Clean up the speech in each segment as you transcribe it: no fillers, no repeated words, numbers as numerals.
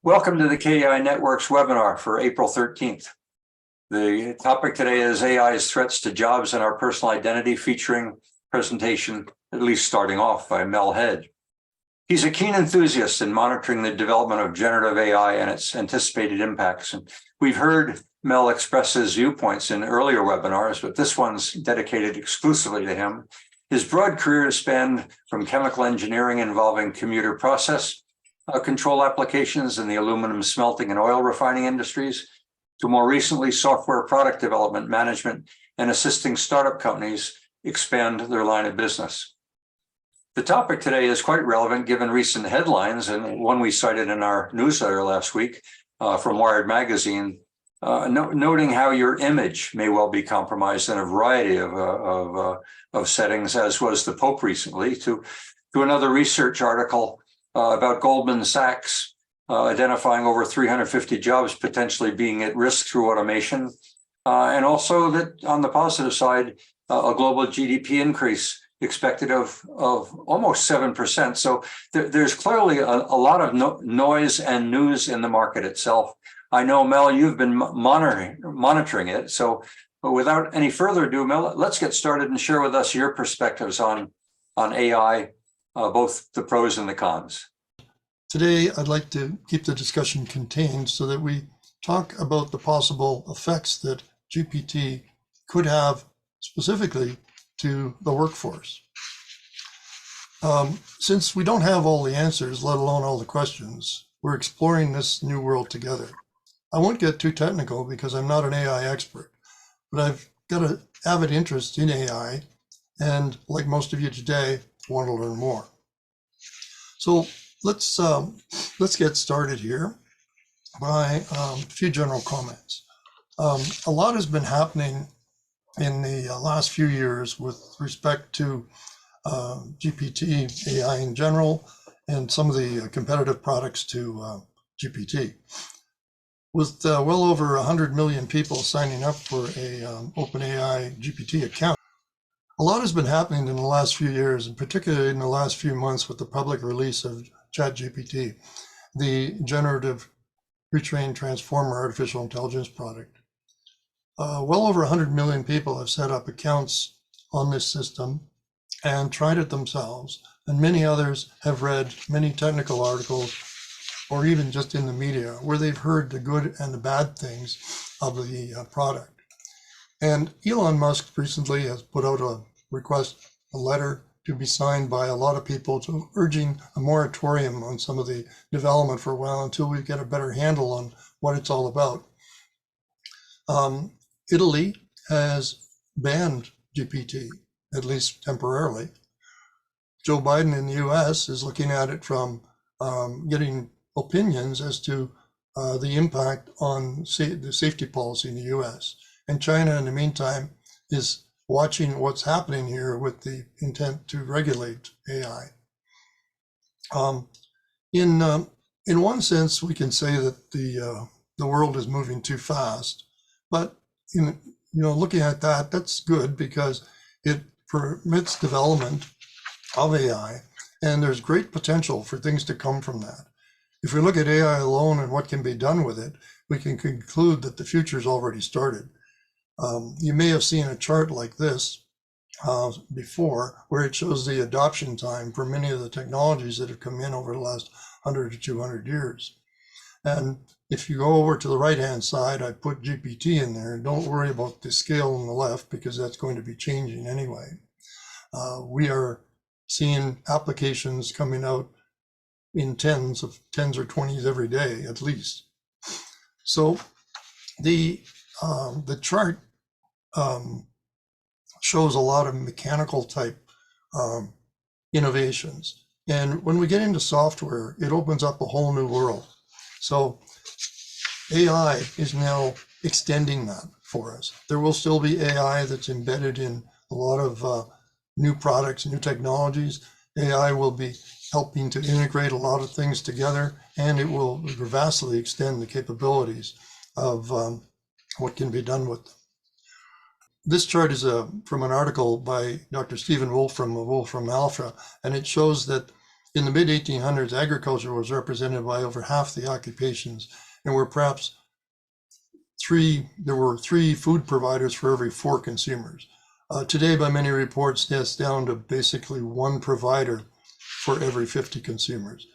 Welcome to the KI Network's webinar for April 13th. The topic today is AI's threats to jobs and our personal identity, featuring presentation, at least starting off, by Mel Head. He's a keen enthusiast in monitoring the development of generative AI and its anticipated impacts. And we've heard Mel express his viewpoints in earlier webinars, but this one's dedicated exclusively to him. His broad career has spanned from chemical engineering involving commuter process control applications in the aluminum smelting and oil refining industries, to more recently software product development management and assisting startup companies expand their line of business. The topic today is quite relevant given recent headlines, and one we cited in our newsletter last week from Wired Magazine, noting how your image may well be compromised in a variety of settings, as was the Pope recently, to another research article about Goldman Sachs identifying over 350 jobs potentially being at risk through automation. And also that on the positive side, a global GDP increase expected of almost 7%. So there's clearly a lot of noise and news in the market itself. I know, Mel, you've been monitoring it. So without any further ado, Mel, let's get started and share with us your perspectives on AI, both the pros and the cons. Today, I'd like to keep the discussion contained so that we talk about the possible effects that GPT could have specifically to the workforce. Since we don't have all the answers, let alone all the questions, we're exploring this new world together. I won't get too technical because I'm not an AI expert, but I've got an avid interest in AI, and like most of you today, want to learn more. So let's get started here by a few general comments. A lot has been happening in the last few years with respect to GPT, AI in general, and some of the competitive products to GPT. With well over 100 million people signing up for a OpenAI GPT account, a lot has been happening in the last few years, and particularly in the last few months with the public release of ChatGPT, the generative retrained transformer artificial intelligence product. Well over 100 million people have set up accounts on this system and tried it themselves, and many others have read many technical articles or even just in the media where they've heard the good and the bad things of the product. And Elon Musk recently has put out a letter to be signed by a lot of people to urging a moratorium on some of the development for a while until we get a better handle on what it's all about. Italy has banned GPT, at least temporarily. Joe Biden in the US is looking at it from getting opinions as to the impact on the safety policy in the US. And China, in the meantime, is watching what's happening here with the intent to regulate AI. In one sense, we can say that the world is moving too fast, but looking at that, that's good because it permits development of AI, and there's great potential for things to come from that. If we look at AI alone and what can be done with it, we can conclude that the future's already started. You may have seen a chart like this before, where it shows the adoption time for many of the technologies that have come in over the last 100 to 200 years. And if you go over to the right-hand side, I put GPT in there. Don't worry about the scale on the left because that's going to be changing anyway. We are seeing applications coming out in tens or 20s every day, at least. So the chart shows a lot of mechanical type innovations. And when we get into software, it opens up a whole new world. So AI is now extending that for us. There will still be AI that's embedded in a lot of new products, new technologies. AI will be helping to integrate a lot of things together, and it will vastly extend the capabilities of what can be done with them. This chart is from an article by Dr. Stephen Wolfram of Wolfram Alpha, and it shows that In the mid-1800s, agriculture was represented by over half the occupations, and there were three food providers for every 4 consumers. Today, by many reports, that's down to basically 1 provider for every 50 consumers.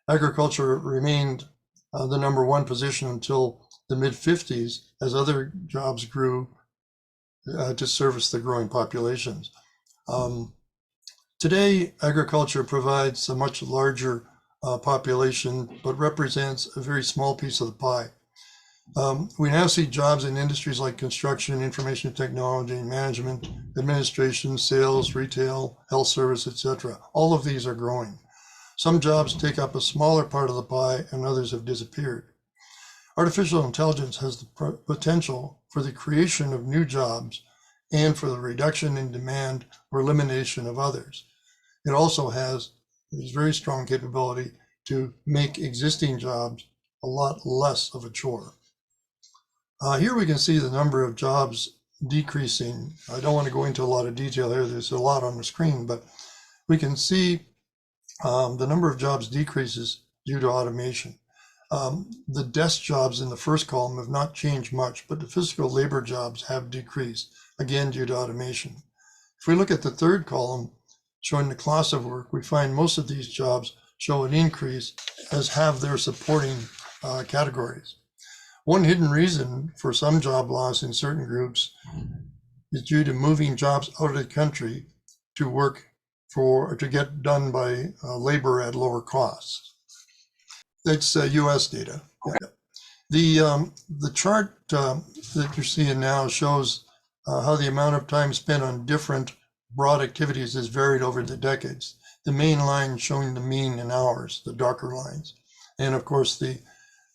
Agriculture remained the #1 position until the mid-50s as other jobs grew to service the growing populations. Today, agriculture provides a much larger population, but represents a very small piece of the pie. We now see jobs in industries like construction, information technology, management, administration, sales, retail, health service, etc. All of these are growing. Some jobs take up a smaller part of the pie and others have disappeared. Artificial intelligence has the potential for the creation of new jobs and for the reduction in demand or elimination of others. It also has this very strong capability to make existing jobs a lot less of a chore. Here we can see the number of jobs decreasing. I don't want to go into a lot of detail here. There's a lot on the screen, but we can see the number of jobs decreases due to automation. The desk jobs in the first column have not changed much, but the physical labor jobs have decreased, again due to automation. If we look at the third column, showing the class of work, we find most of these jobs show an increase, as have their supporting categories. One hidden reason for some job loss in certain groups is due to moving jobs out of the country to work to get done by labor at lower costs. That's US data. Okay. The chart that you're seeing now shows how the amount of time spent on different broad activities has varied over the decades. The main line showing the mean in hours, the darker lines, and of course the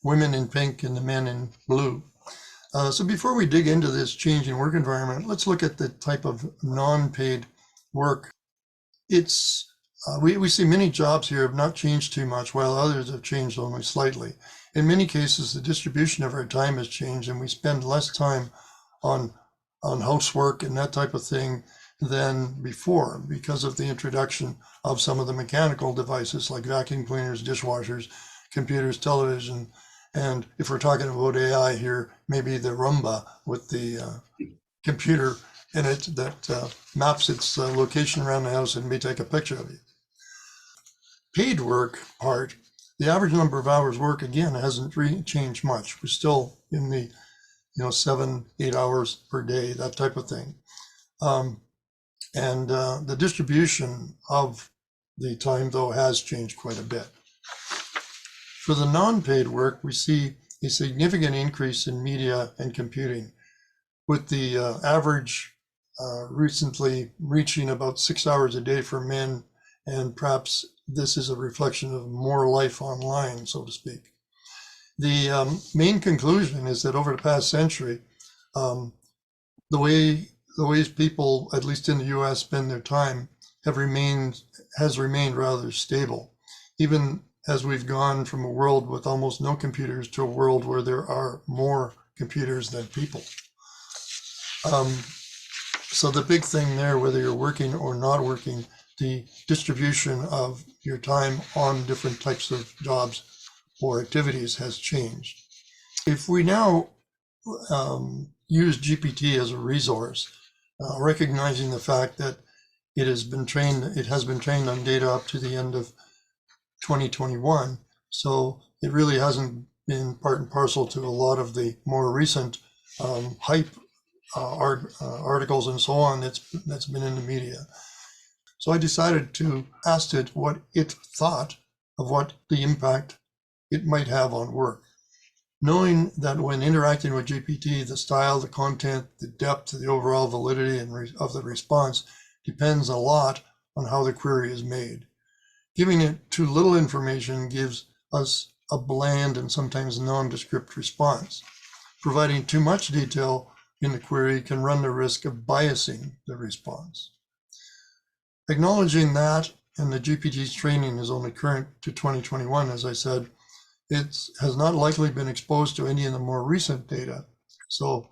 women in pink and the men in blue. So before we dig into this changing work environment, let's look at the type of non-paid work. We see many jobs here have not changed too much, while others have changed only slightly. In many cases, the distribution of our time has changed, and we spend less time on housework and that type of thing than before because of the introduction of some of the mechanical devices like vacuum cleaners, dishwashers, computers, television, and if we're talking about AI here, maybe the Roomba with the computer in it that maps its location around the house and may take a picture of you. Paid work part, the average number of hours work again hasn't changed much. We're still in the 7-8 hours per day, that type of thing. And the distribution of the time though has changed quite a bit. For the non-paid work, we see a significant increase in media and computing, with the average recently reaching about 6 hours a day for men, and perhaps this is a reflection of more life online, so to speak. The main conclusion is that over the past century, the ways people, at least in the US, spend their time has remained rather stable, even as we've gone from a world with almost no computers to a world where there are more computers than people. So the big thing there, whether you're working or not working, the distribution of your time on different types of jobs or activities has changed. If we now use GPT as a resource, recognizing the fact that it has been trained on data up to the end of 2021, so it really hasn't been part and parcel to a lot of the more recent hype articles and so on that's been in the media. So I decided to ask it what it thought of what the impact it might have on work. Knowing that when interacting with GPT, the style, the content, the depth, the overall validity of the response depends a lot on how the query is made. Giving it too little information gives us a bland and sometimes nondescript response. Providing too much detail in the query can run the risk of biasing the response. Acknowledging that, and the GPT's training is only current to 2021, as I said, it has not likely been exposed to any of the more recent data. So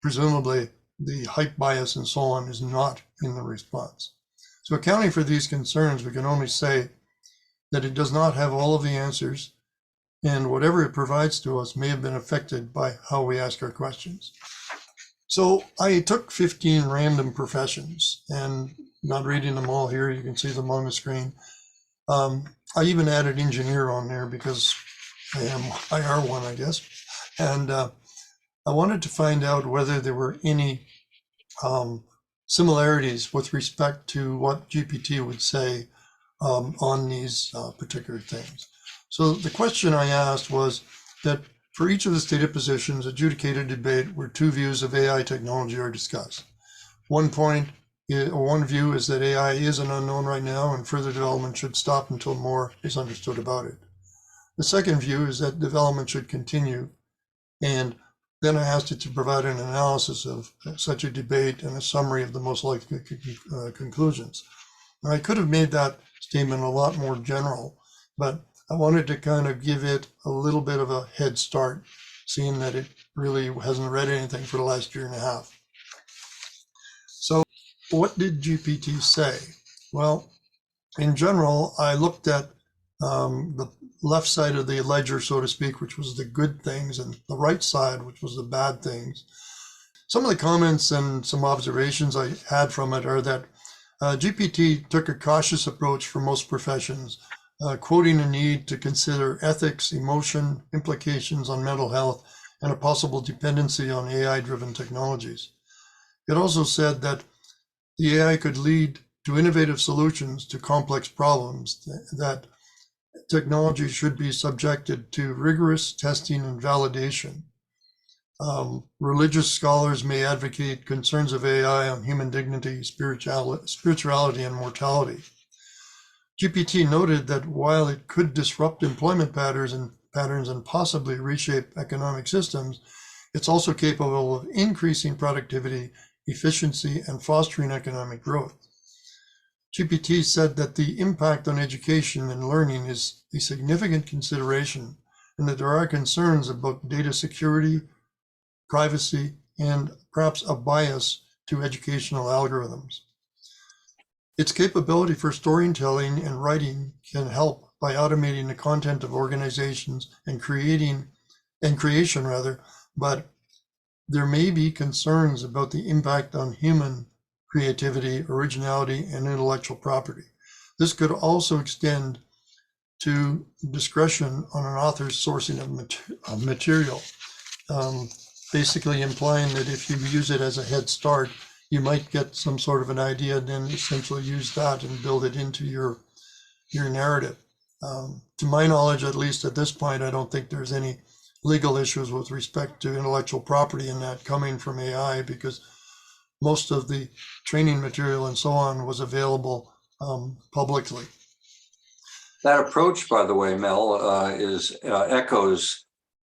presumably the hype bias and so on is not in the response. So accounting for these concerns, we can only say that it does not have all of the answers, and whatever it provides to us may have been affected by how we ask our questions. So I took 15 random professions, and not reading them all here, you can see them on the screen. I even added engineer on there because I are one, I guess. And I wanted to find out whether there were any similarities with respect to what GPT would say on these particular things. So the question I asked was that for each of the stated positions, adjudicated debate where two views of AI technology are discussed. One view is that AI is an unknown right now and further development should stop until more is understood about it. The second view is that development should continue, and then I asked it to provide an analysis of such a debate and a summary of the most likely conclusions. Now, I could have made that statement a lot more general, but I wanted to kind of give it a little bit of a head start, seeing that it really hasn't read anything for the last year and a half. So what did GPT say? Well, in general, I looked at the left side of the ledger, so to speak, which was the good things, and the right side, which was the bad things. Some of the comments and some observations I had from it are that GPT took a cautious approach for most professions, quoting a need to consider ethics, emotion, implications on mental health, and a possible dependency on AI-driven technologies. It also said that the AI could lead to innovative solutions to complex problems, that technology should be subjected to rigorous testing and validation. Religious scholars may advocate concerns of AI on human dignity, spirituality, and mortality. GPT noted that while it could disrupt employment patterns and possibly reshape economic systems, it's also capable of increasing productivity, efficiency, and fostering economic growth. GPT said that the impact on education and learning is a significant consideration, and that there are concerns about data security, privacy, and perhaps a bias to educational algorithms. Its capability for storytelling and writing can help by automating the content of organizations and creation, but there may be concerns about the impact on human creativity, originality, and intellectual property. This could also extend to discretion on an author's sourcing of material, basically implying that if you use it as a head start, you might get some sort of an idea and then essentially use that and build it into your narrative. To my knowledge, at least at this point, I don't think there's any legal issues with respect to intellectual property in that coming from AI, because most of the training material and so on was available publicly. That approach, by the way, Mel, echoes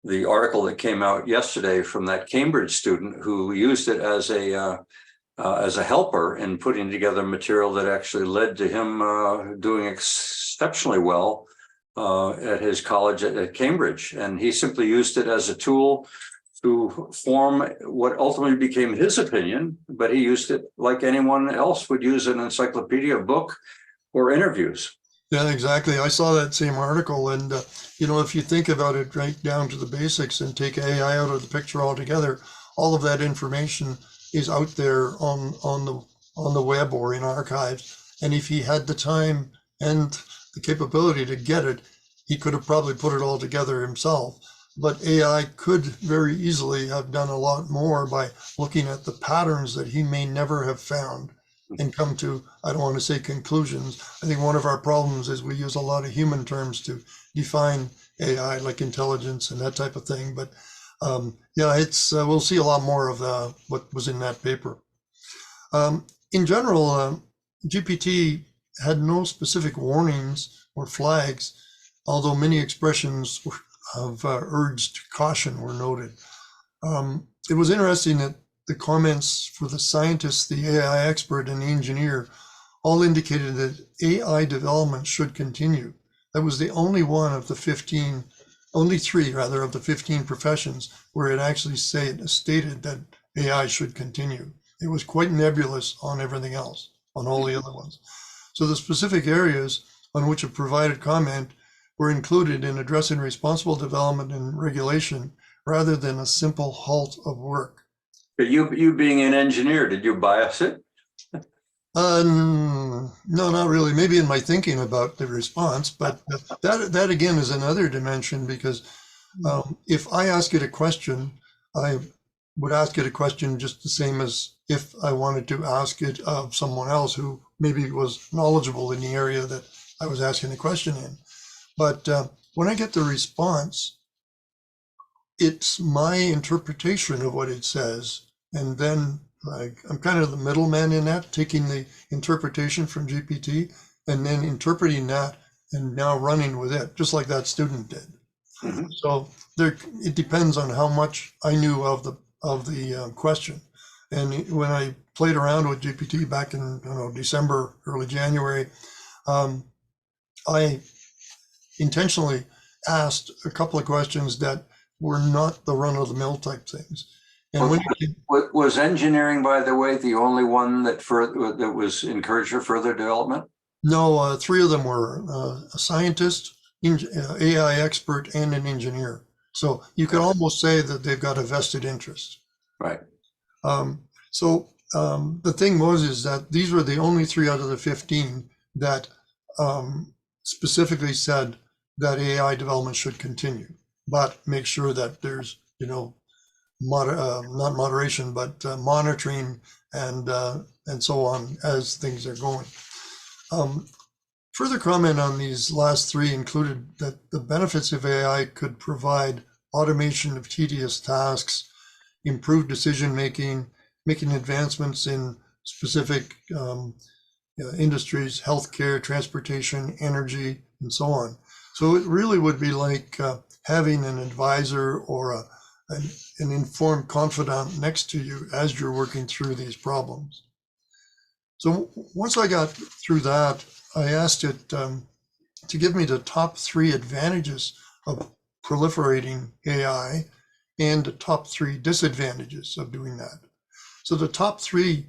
the article that came out yesterday from that Cambridge student who used it as a helper in putting together material that actually led to him doing exceptionally well at his college at Cambridge. And he simply used it as a tool to form what ultimately became his opinion, but he used it like anyone else would use an encyclopedia, book, or interviews. Yeah, exactly. I saw that same article, and if you think about it right down to the basics and take AI out of the picture altogether, all of that information is out there on the web or in archives. And if he had the time and the capability to get it, he could have probably put it all together himself. But AI could very easily have done a lot more by looking at the patterns that he may never have found and come to, I don't want to say conclusions. I think one of our problems is we use a lot of human terms to define AI, like intelligence and that type of thing. But we'll see a lot more of what was in that paper. In general, GPT had no specific warnings or flags, although many expressions of urged caution were noted. It was interesting that the comments for the scientist, the AI expert, and the engineer all indicated that AI development should continue. That was the only one of the 15, only three rather, of the 15 professions where it actually stated that AI should continue. It was quite nebulous on everything else, on all the other ones. So the specific areas on which a provided comment were included in addressing responsible development and regulation rather than a simple halt of work. You being an engineer, did you bias it? No, not really. Maybe in my thinking about the response, but that again is another dimension, because if I ask it a question, I would ask it a question just the same as if I wanted to ask it of someone else who maybe was knowledgeable in the area that I was asking the question in. But when I get the response, it's my interpretation of what it says, and then I'm kind of the middleman in that, taking the interpretation from GPT and then interpreting that and now running with it, just like that student did. Mhm. So it depends on how much I knew of the question. And when I played around with GPT back in December, early January, I intentionally asked a couple of questions that were not the run-of-the-mill type things. And Was engineering, by the way, the only one that was encouraged for further development? No, three of them were a scientist, AI expert, and an engineer. So you could almost say that they've got a vested interest. Right. The thing is that these were the only 3 out of the 15 that specifically said that AI development should continue, but make sure that there's, not moderation, but monitoring and so on as things are going. Further comment on these last 3 included that the benefits of AI could provide automation of tedious tasks, improved decision making, making advancements in specific industries, healthcare, transportation, energy, and so on. So it really would be like having an advisor or an informed confidant next to you as you're working through these problems. So once I got through that, I asked it to give me the top 3 advantages of proliferating AI and the top 3 disadvantages of doing that. So the top 3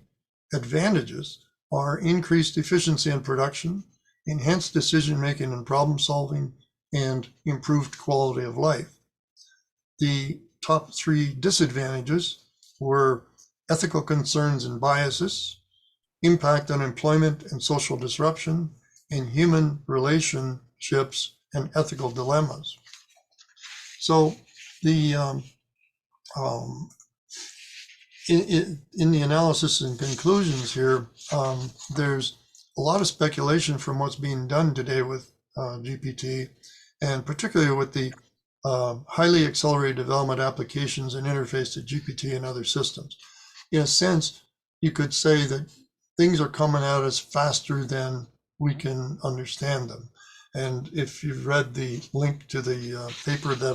advantages are increased efficiency in production, enhanced decision-making and problem solving, and improved quality of life. The top 3 disadvantages were ethical concerns and biases, impact on employment and social disruption, and human relationships and ethical dilemmas. So the in the analysis and conclusions here, there's a lot of speculation from what's being done today with GPT, and particularly with the highly accelerated development applications and interface to GPT and other systems. In a sense, you could say that things are coming at us faster than we can understand them. And if you've read the link to the paper that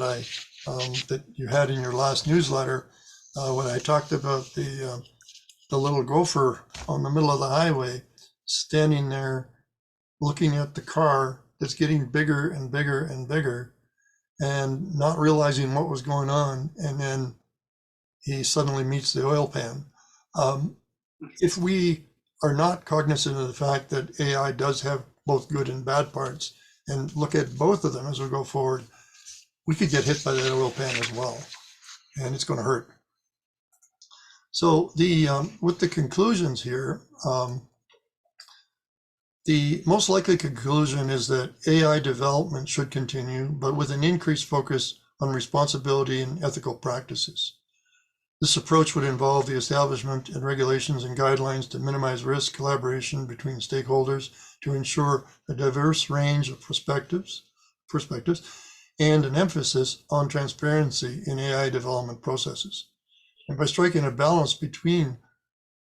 that you had in your last newsletter, when I talked about the little gopher on the middle of the highway, standing there looking at the car that's getting bigger and bigger and bigger, and not realizing what was going on, and then he suddenly meets the oil pan. If we are not cognizant of the fact that AI does have both good and bad parts, and look at both of them as we go forward, we could get hit by that oil pan as well, and it's going to hurt. So with the conclusions here, the most likely conclusion is that AI development should continue, but with an increased focus on responsibility and ethical practices. This approach would involve the establishment and regulations and guidelines to minimize risk, collaboration between stakeholders to ensure a diverse range of perspectives, and an emphasis on transparency in AI development processes. And by striking a balance between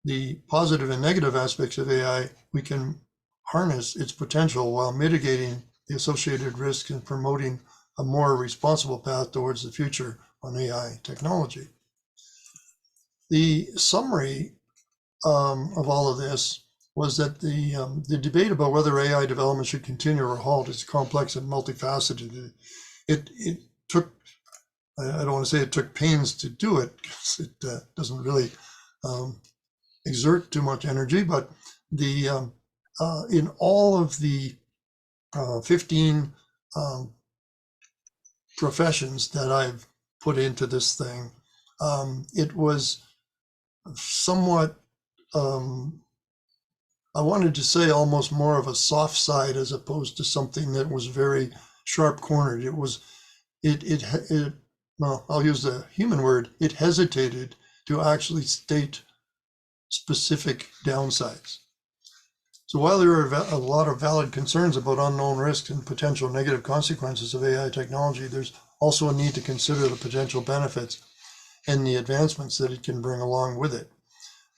the positive and negative aspects of AI, we can harness its potential while mitigating the associated risks and promoting a more responsible path towards the future on AI technology. The summary of all of this was that the debate about whether AI development should continue or halt is complex and multifaceted. It took, I don't want to say it took pains to do it, because it doesn't really exert too much energy, but in all of the 15 professions that I've put into this thing. It was somewhat, I wanted to say almost more of a soft side as opposed to something that was very sharp cornered. Well, I'll use the human word, it hesitated to actually state specific downsides. So while there are a lot of valid concerns about unknown risks and potential negative consequences of AI technology, there's also a need to consider the potential benefits and the advancements that it can bring along with it.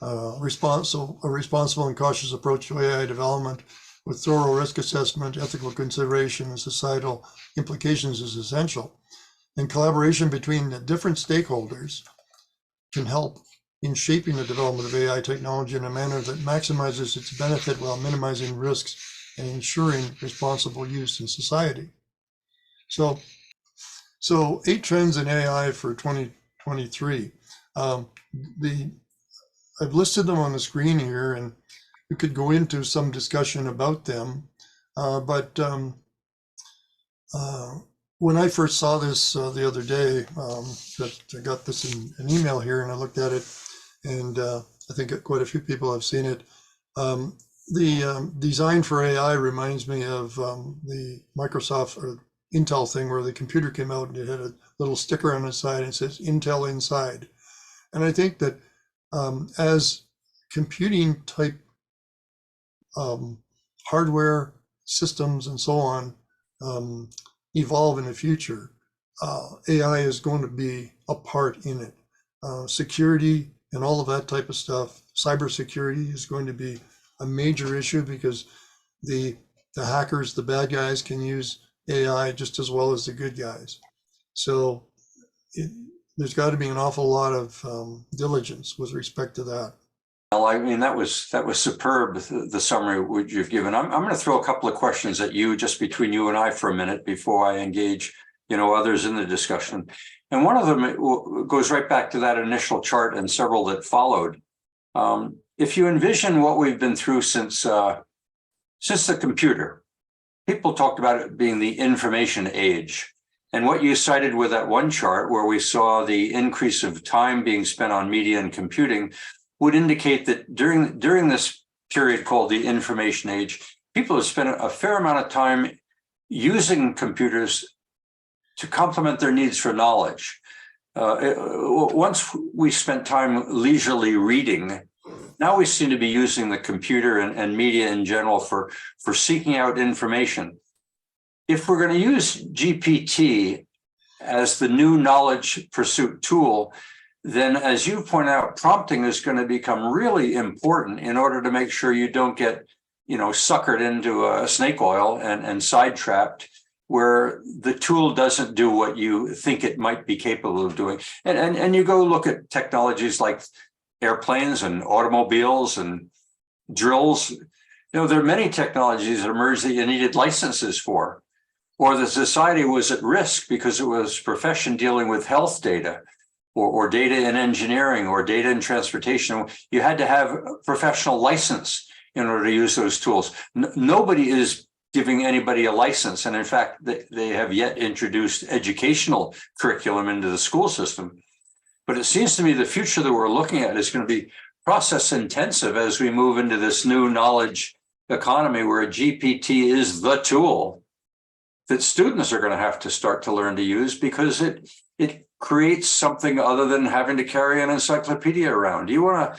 A responsible and cautious approach to AI development with thorough risk assessment, ethical consideration, and societal implications is essential. And collaboration between the different stakeholders can help in shaping the development of AI technology in a manner that maximizes its benefit while minimizing risks and ensuring responsible use in society. So 8 trends in AI for 2023. I've listed them on the screen here, and we could go into some discussion about them. But when I first saw this the other day, that I got this in an email here, and I looked at it, and I think quite a few people have seen it. The design for AI reminds me of the Microsoft or Intel thing where the computer came out and it had a little sticker on the side and it says Intel inside. And I think that as computing type hardware systems and so on evolve in the future, AI is going to be a part in it. Security and all of that type of stuff, cybersecurity is going to be a major issue because the hackers, the bad guys, can use AI just as well as the good guys. So there's got to be an awful lot of diligence with respect to that. Well, I mean, that was superb, the summary which you've given. I'm going to throw a couple of questions at you, just between you and I for a minute before I engage, others in the discussion. And one of them goes right back to that initial chart and several that followed. If you envision what we've been through since the computer, people talked about it being the information age. And what you cited with that one chart where we saw the increase of time being spent on media and computing would indicate that during this period called the information age, people have spent a fair amount of time using computers to complement their needs for knowledge. Once we spent time leisurely reading, now we seem to be using the computer and media in general for seeking out information. If we're going to use GPT as the new knowledge pursuit tool, then as you point out, prompting is going to become really important in order to make sure you don't get, suckered into a snake oil and sidetrapped where the tool doesn't do what you think it might be capable of doing. And you go look at technologies like airplanes and automobiles and drills. There are many technologies that emerged that you needed licenses for, or the society was at risk because it was a profession dealing with health data or data in engineering or data in transportation. You had to have a professional license in order to use those tools. Nobody is giving anybody a license. And in fact, they have yet introduced educational curriculum into the school system. But it seems to me the future that we're looking at is going to be process intensive as we move into this new knowledge economy where a GPT is the tool that students are going to have to start to learn to use because it creates something other than having to carry an encyclopedia around. Do you want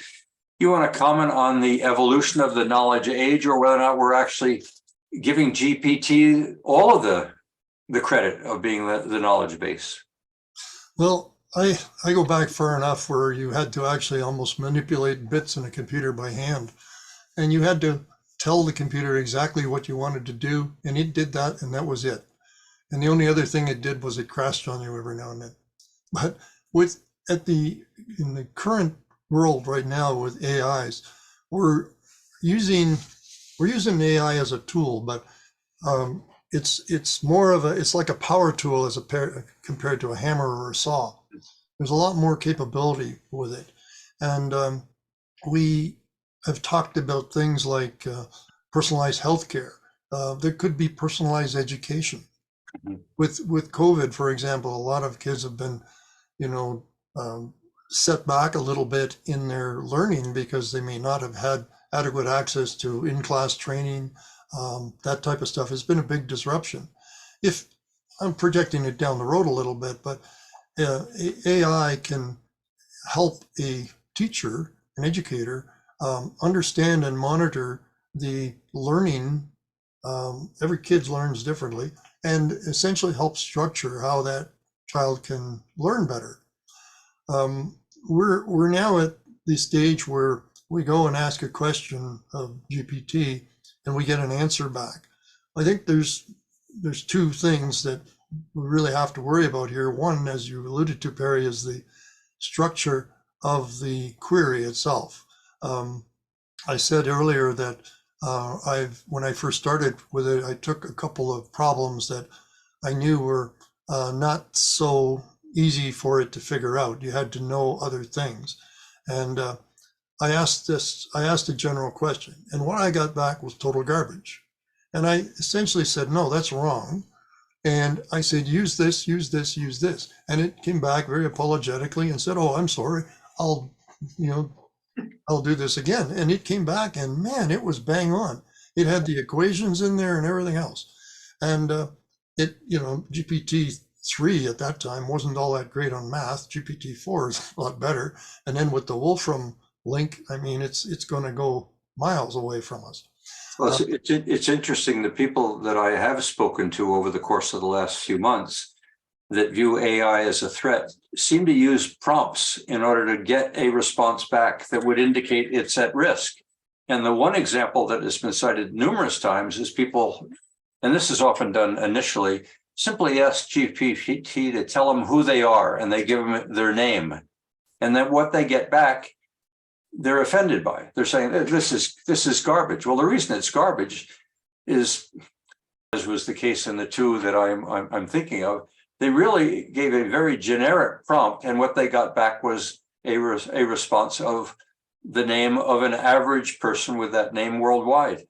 to comment on the evolution of the knowledge age, or whether or not we're actually giving GPT all of the credit of being the knowledge base? Well, I go back far enough where you had to actually almost manipulate bits in a computer by hand, and you had to tell the computer exactly what you wanted to do, and it did that, and that was it. And the only other thing it did was it crashed on you every now and then. But in the current world right now with AIs, we're using AI as a tool, but it's more of it's like a power tool compared to a hammer or a saw. There's a lot more capability with it, and we have talked about things like personalized healthcare There could be personalized education. Mhm. With COVID, for example, a lot of kids have been, you know, set back a little bit in their learning because they may not have had adequate access to in-class training. That type of stuff has been a big disruption. If I'm projecting it down the road a little bit, but AI can help a teacher, an educator, understand and monitor the learning. Every kid learns differently, and essentially help structure how that child can learn better. We're now at the stage where we go and ask a question of GPT and we get an answer back. I think there's two things that we really have to worry about here. One, as you alluded to, Perry, is the structure of the query itself. I said earlier that when I first started with it, I took a couple of problems that I knew were not so easy for it to figure out. You had to know other things. And I asked a general question, and what I got back was total garbage. And I essentially said, no, that's wrong. And I said, use this, use this, use this. And it came back very apologetically and said, oh, I'm sorry. I'll do this again. And it came back and man, it was bang on. It had the equations in there and everything else. And GPT-3 at that time wasn't all that great on math. GPT-4 is a lot better. And then with the Wolfram link, I mean, it's going to go miles away from us. Well, it's interesting. The people that I have spoken to over the course of the last few months that view AI as a threat seem to use prompts in order to get a response back that would indicate it's at risk. And the one example that has been cited numerous times is people, and this is often done initially, simply ask GPT to tell them who they are, and they give them their name. And then what they get back, they're offended by. They're saying, this is garbage. Well, the reason it's garbage is, as was the case in the two that I'm thinking of, they really gave a very generic prompt, and what they got back was a response of the name of an average person with that name worldwide.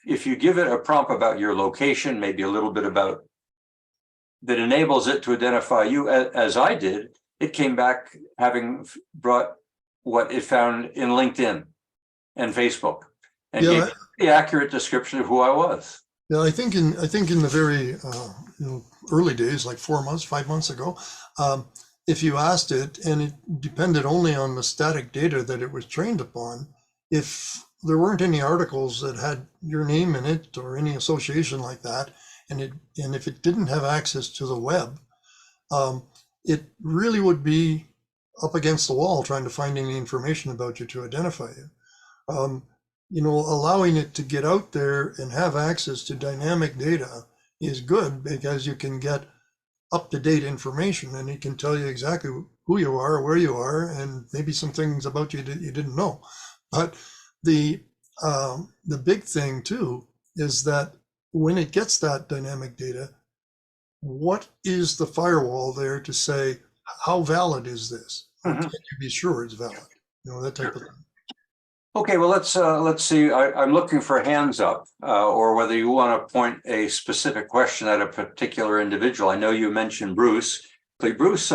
If you give it a prompt about your location, maybe a little bit about that enables it to identify you, as I did, it came back having brought what it found in LinkedIn and Facebook, and gave the accurate description of who I was. Yeah, I think in the very early days, like 4 months, 5 months ago, if you asked it, and it depended only on the static data that it was trained upon, if there weren't any articles that had your name in it or any association like that, and if it didn't have access to the web, it really would be up against the wall trying to find any information about you to identify you. Allowing it to get out there and have access to dynamic data is good because you can get up-to-date information, and it can tell you exactly who you are, where you are, and maybe some things about you that you didn't know. But the big thing too is that when it gets that dynamic data, what is the firewall there to say, how valid is this? Can you be sure it's valid? That type of thing. Okay, well, let's see. I'm looking for hands up, or whether you want to point a specific question at a particular individual. I know you mentioned Bruce. Bruce,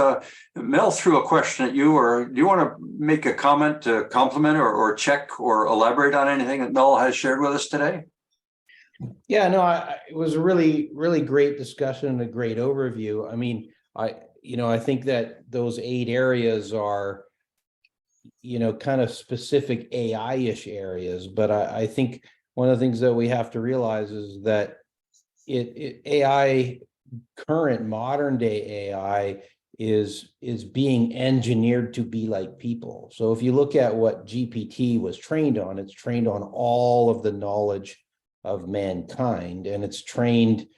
Mel threw a question at you, or do you want to make a comment to compliment or check or elaborate on anything that Mel has shared with us today? Yeah, no, it was a really, really great discussion and a great overview. I mean, I think that those 8 areas are, kind of specific AI-ish areas, but I think one of the things that we have to realize is that AI, current modern day AI is being engineered to be like people. So if you look at what GPT was trained on, it's trained on all of the knowledge of mankind, and it's trained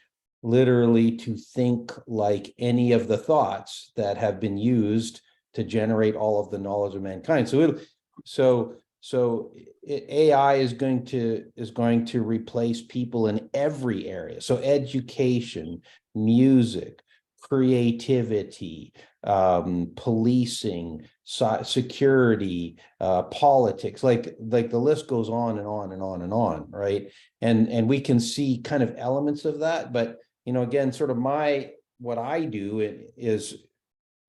literally to think like any of the thoughts that have been used to generate all of the knowledge of mankind. So AI is going to replace people in every area. So education, music, creativity, policing, security, politics, like the list goes on and on and on and on, right? And we can see kind of elements of that, but again, sort of what I do is,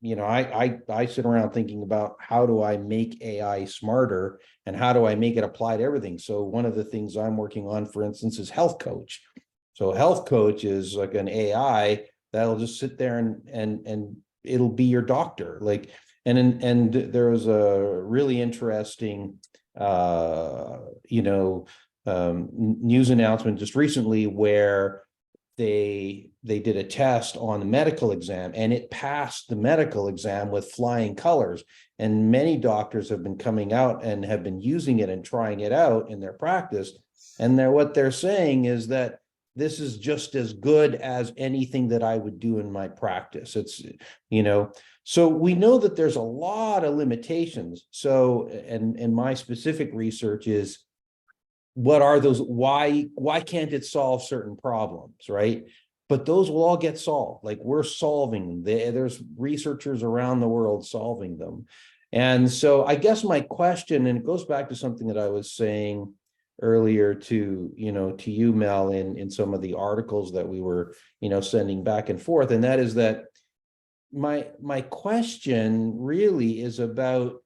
I sit around thinking about how do I make AI smarter and how do I make it apply to everything. So one of the things I'm working on, for instance, is health coach. So health coach is like an AI that'll just sit there and it'll be your doctor. Like, and there was a really interesting, news announcement just recently where they did a test on the medical exam and it passed the medical exam with flying colors. And many doctors have been coming out and have been using it and trying it out in their practice. And what they're saying is that this is just as good as anything that I would do in my practice. It's, so we know that there's a lot of limitations. So, and my specific research is, what are those? Why can't it solve certain problems, right? But those will all get solved. Like, we're solving them. There's researchers around the world solving them. And so I guess my question, and it goes back to something that I was saying earlier to you, Mel, in some of the articles that we were, sending back and forth. And that is that my question really is about,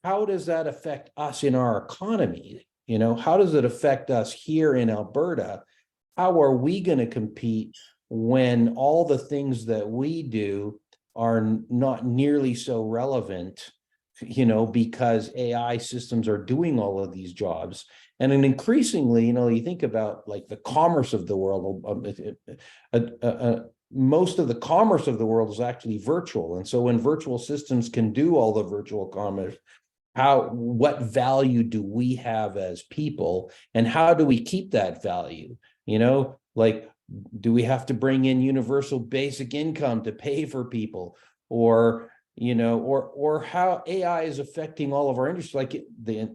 how does that affect us in our economy? How does it affect us here in Alberta? How are we going to compete when all the things that we do are not nearly so relevant, because AI systems are doing all of these jobs? And then increasingly, you think about like the commerce of the world, most of the commerce of the world is actually virtual. And so when virtual systems can do all the virtual commerce, what value do we have as people, and how do we keep that value? Like, do we have to bring in universal basic income to pay for people, or how AI is affecting all of our industries? Like in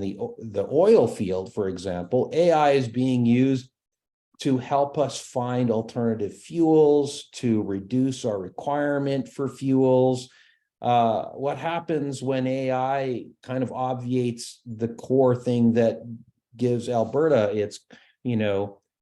the oil field, for example, AI is being used to help us find alternative fuels, to reduce our requirement for fuels. What happens when AI kind of obviates the core thing that gives Alberta its,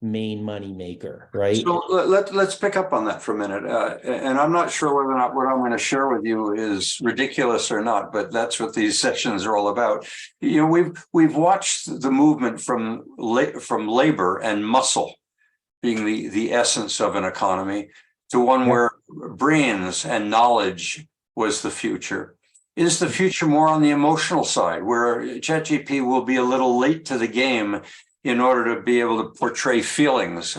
main money maker, right? So let's pick up on that for a minute. And I'm not sure whether or not what I'm going to share with you is ridiculous or not, but that's what these sessions are all about. We've watched the movement from labor and muscle being the essence of an economy to one where brains and knowledge was the future. Is the future more on the emotional side, where ChatGPT will be a little late to the game in order to be able to portray feelings,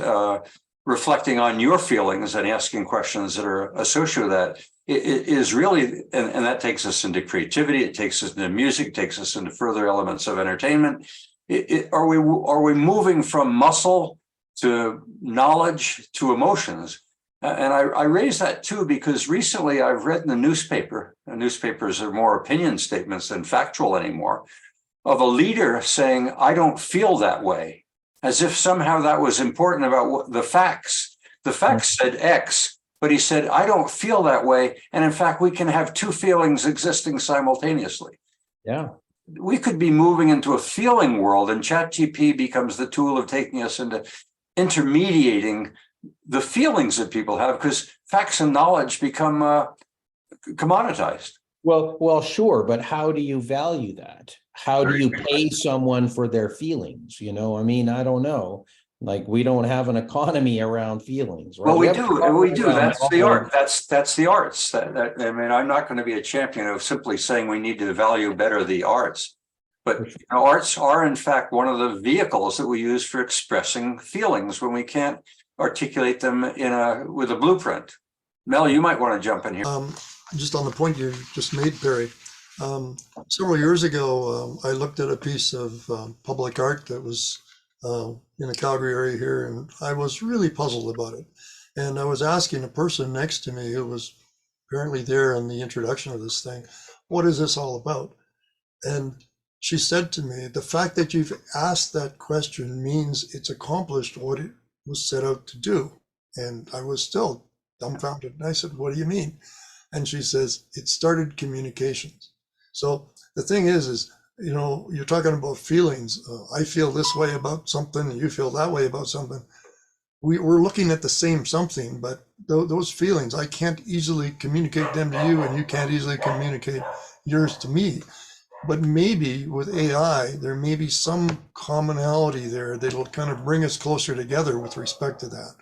reflecting on your feelings and asking questions that are associated with that? It is really, and that takes us into creativity, it takes us into music, takes us into further elements of entertainment. Are we moving from muscle to knowledge to emotions? And I raise that too, because recently I've read in the newspaper, and newspapers are more opinion statements than factual anymore, of a leader saying, I don't feel that way, as if somehow that was important about the facts. The facts said X, but he said, I don't feel that way. And in fact, we can have two feelings existing simultaneously. Yeah. We could be moving into a feeling world, and ChatGPT becomes the tool of taking us into intermediating the feelings that people have, because facts and knowledge become commoditized. Well, sure, but how do you value that? How do you pay someone for their feelings? I don't know. Like, we don't have an economy around feelings, right? Well, we do. That's the art. That's the arts. I'm not going to be a champion of simply saying we need to value better the arts, but arts are in fact one of the vehicles that we use for expressing feelings when we can't articulate them with a blueprint. Mel, you might want to jump in here. Just on the point you just made, Perry. Several years ago, I looked at a piece of public art that was in the Calgary area here, and I was really puzzled about it. And I was asking a person next to me who was apparently there in the introduction of this thing, what is this all about? And she said to me, the fact that you've asked that question means it's accomplished what it was set out to do. And I was still dumbfounded. And I said, what do you mean? And she says, it started communications. So the thing is, you know, you're talking about feelings. I feel this way about something and you feel that way about something. We're looking at the same something, but those feelings, I can't easily communicate them to you and you can't easily communicate yours to me. But maybe with AI, there may be some commonality there that'll kind of bring us closer together with respect to that.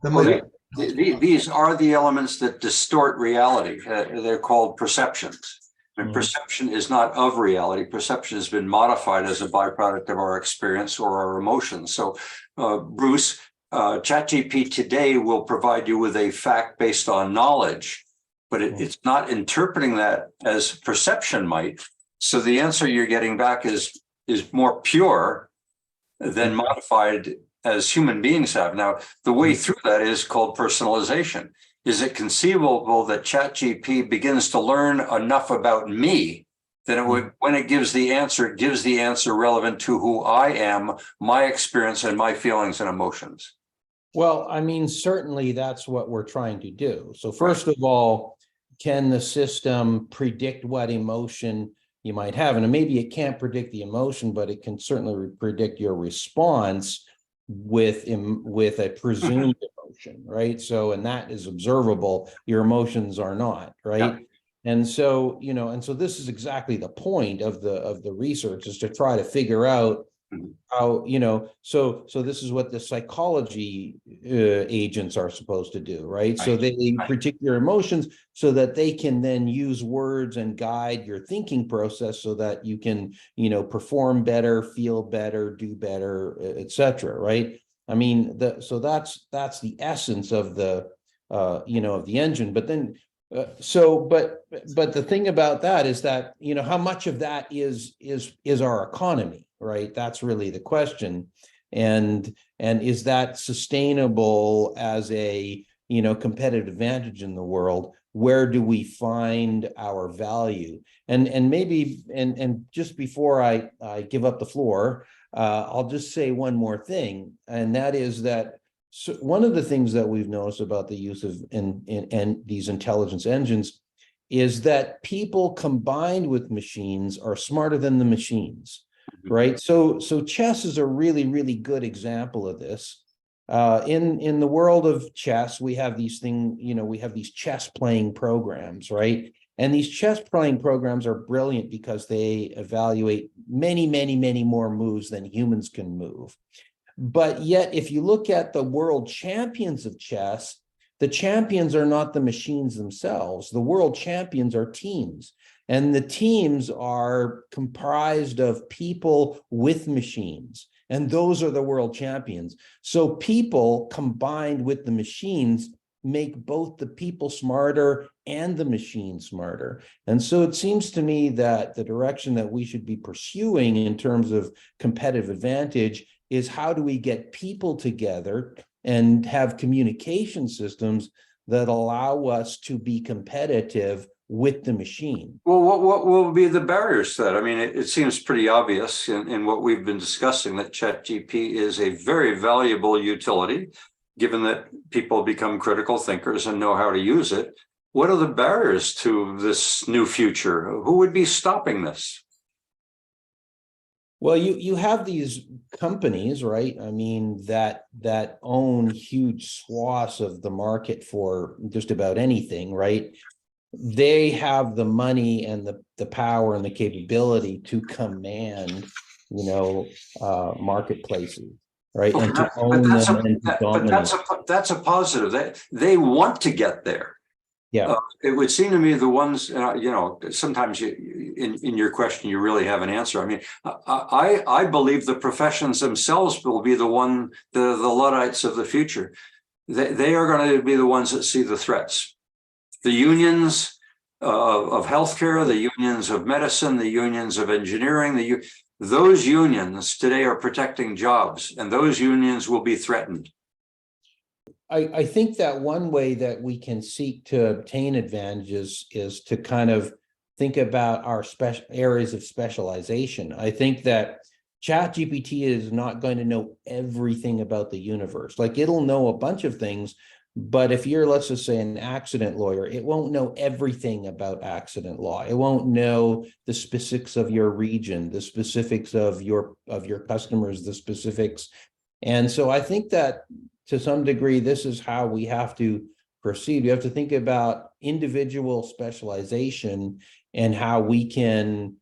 That Well, might these are the elements that distort reality. They're called perceptions. And perception is not of reality. Perception has been modified as a byproduct of our experience or our emotions. So, Bruce, ChatGPT today will provide you with a fact based on knowledge, but it's not interpreting that as perception might. So the answer you're getting back is more pure than modified as human beings have. Now, the way through that is called personalization. Is it conceivable that ChatGPT begins to learn enough about me that it would, when it gives the answer relevant to who I am, my experience, and my feelings and emotions? Well, I mean, certainly that's what we're trying to do. So first of all, can the system predict what emotion you might have? And maybe it can't predict the emotion, but it can certainly predict your response with a presumed emotion, right? So, and that is observable. Your emotions are not, right? Yeah. And so, you know, and so this is exactly the point of the research, is to try to figure out how, you know, so this is what the psychology agents are supposed to do, right? So they predict your emotions so that they can then use words and guide your thinking process so that you can, you know, perform better, feel better, do better, etc. Right? I mean, so that's the essence of the you know, of the engine. But then but the thing about that is that, you know, how much of that is our economy, right? That's really the question. And is that sustainable as a, you know, competitive advantage in the world? Where do we find our value? And maybe, and just before I give up the floor, I'll just say one more thing, and that is that, so one of the things that we've noticed about the use of and these intelligence engines is that people combined with machines are smarter than the machines, right? So chess is a really good example of this. In the world of chess, we have these we have these chess playing programs, right? And these chess playing programs are brilliant because they evaluate many more moves than humans can move. But yet, if you look at the world champions of chess, the champions are not the machines themselves. The world champions are teams. And the teams are comprised of people with machines. And those are the world champions. So people combined with the machines make both the people smarter and the machine smarter. And so it seems to me that the direction that we should be pursuing in terms of competitive advantage is, how do we get people together and have communication systems that allow us to be competitive with the machine? Well, what will be the barriers to that? I mean, it seems pretty obvious in what we've been discussing that ChatGPT is a very valuable utility, given that people become critical thinkers and know how to use it. What are the barriers to this new future? Who would be stopping this? Well, you have these companies, right? I mean, that own huge swaths of the market for just about anything, right? They have the money and the power and the capability to command, you know, marketplaces, right? And to own them and to dominate. That's a positive. They want to get there. Yeah. It would seem to me the ones, you know, sometimes in your question, you really have an answer. I mean, I believe the professions themselves will be the Luddites of the future. They are going to be the ones that see the threats. The unions of healthcare, the unions of medicine, the unions of engineering, those unions today are protecting jobs, and those unions will be threatened. I think that one way that we can seek to obtain advantages is to kind of think about our special areas of specialization. I think that ChatGPT is not going to know everything about the universe. Like, it'll know a bunch of things, But if you're, let's just say, an accident lawyer, it won't know everything about accident law. It won't know the specifics of your region, the specifics of your customers, the specifics. And so I think that to some degree, this is how we have to proceed. We have to think about individual specialization and how we can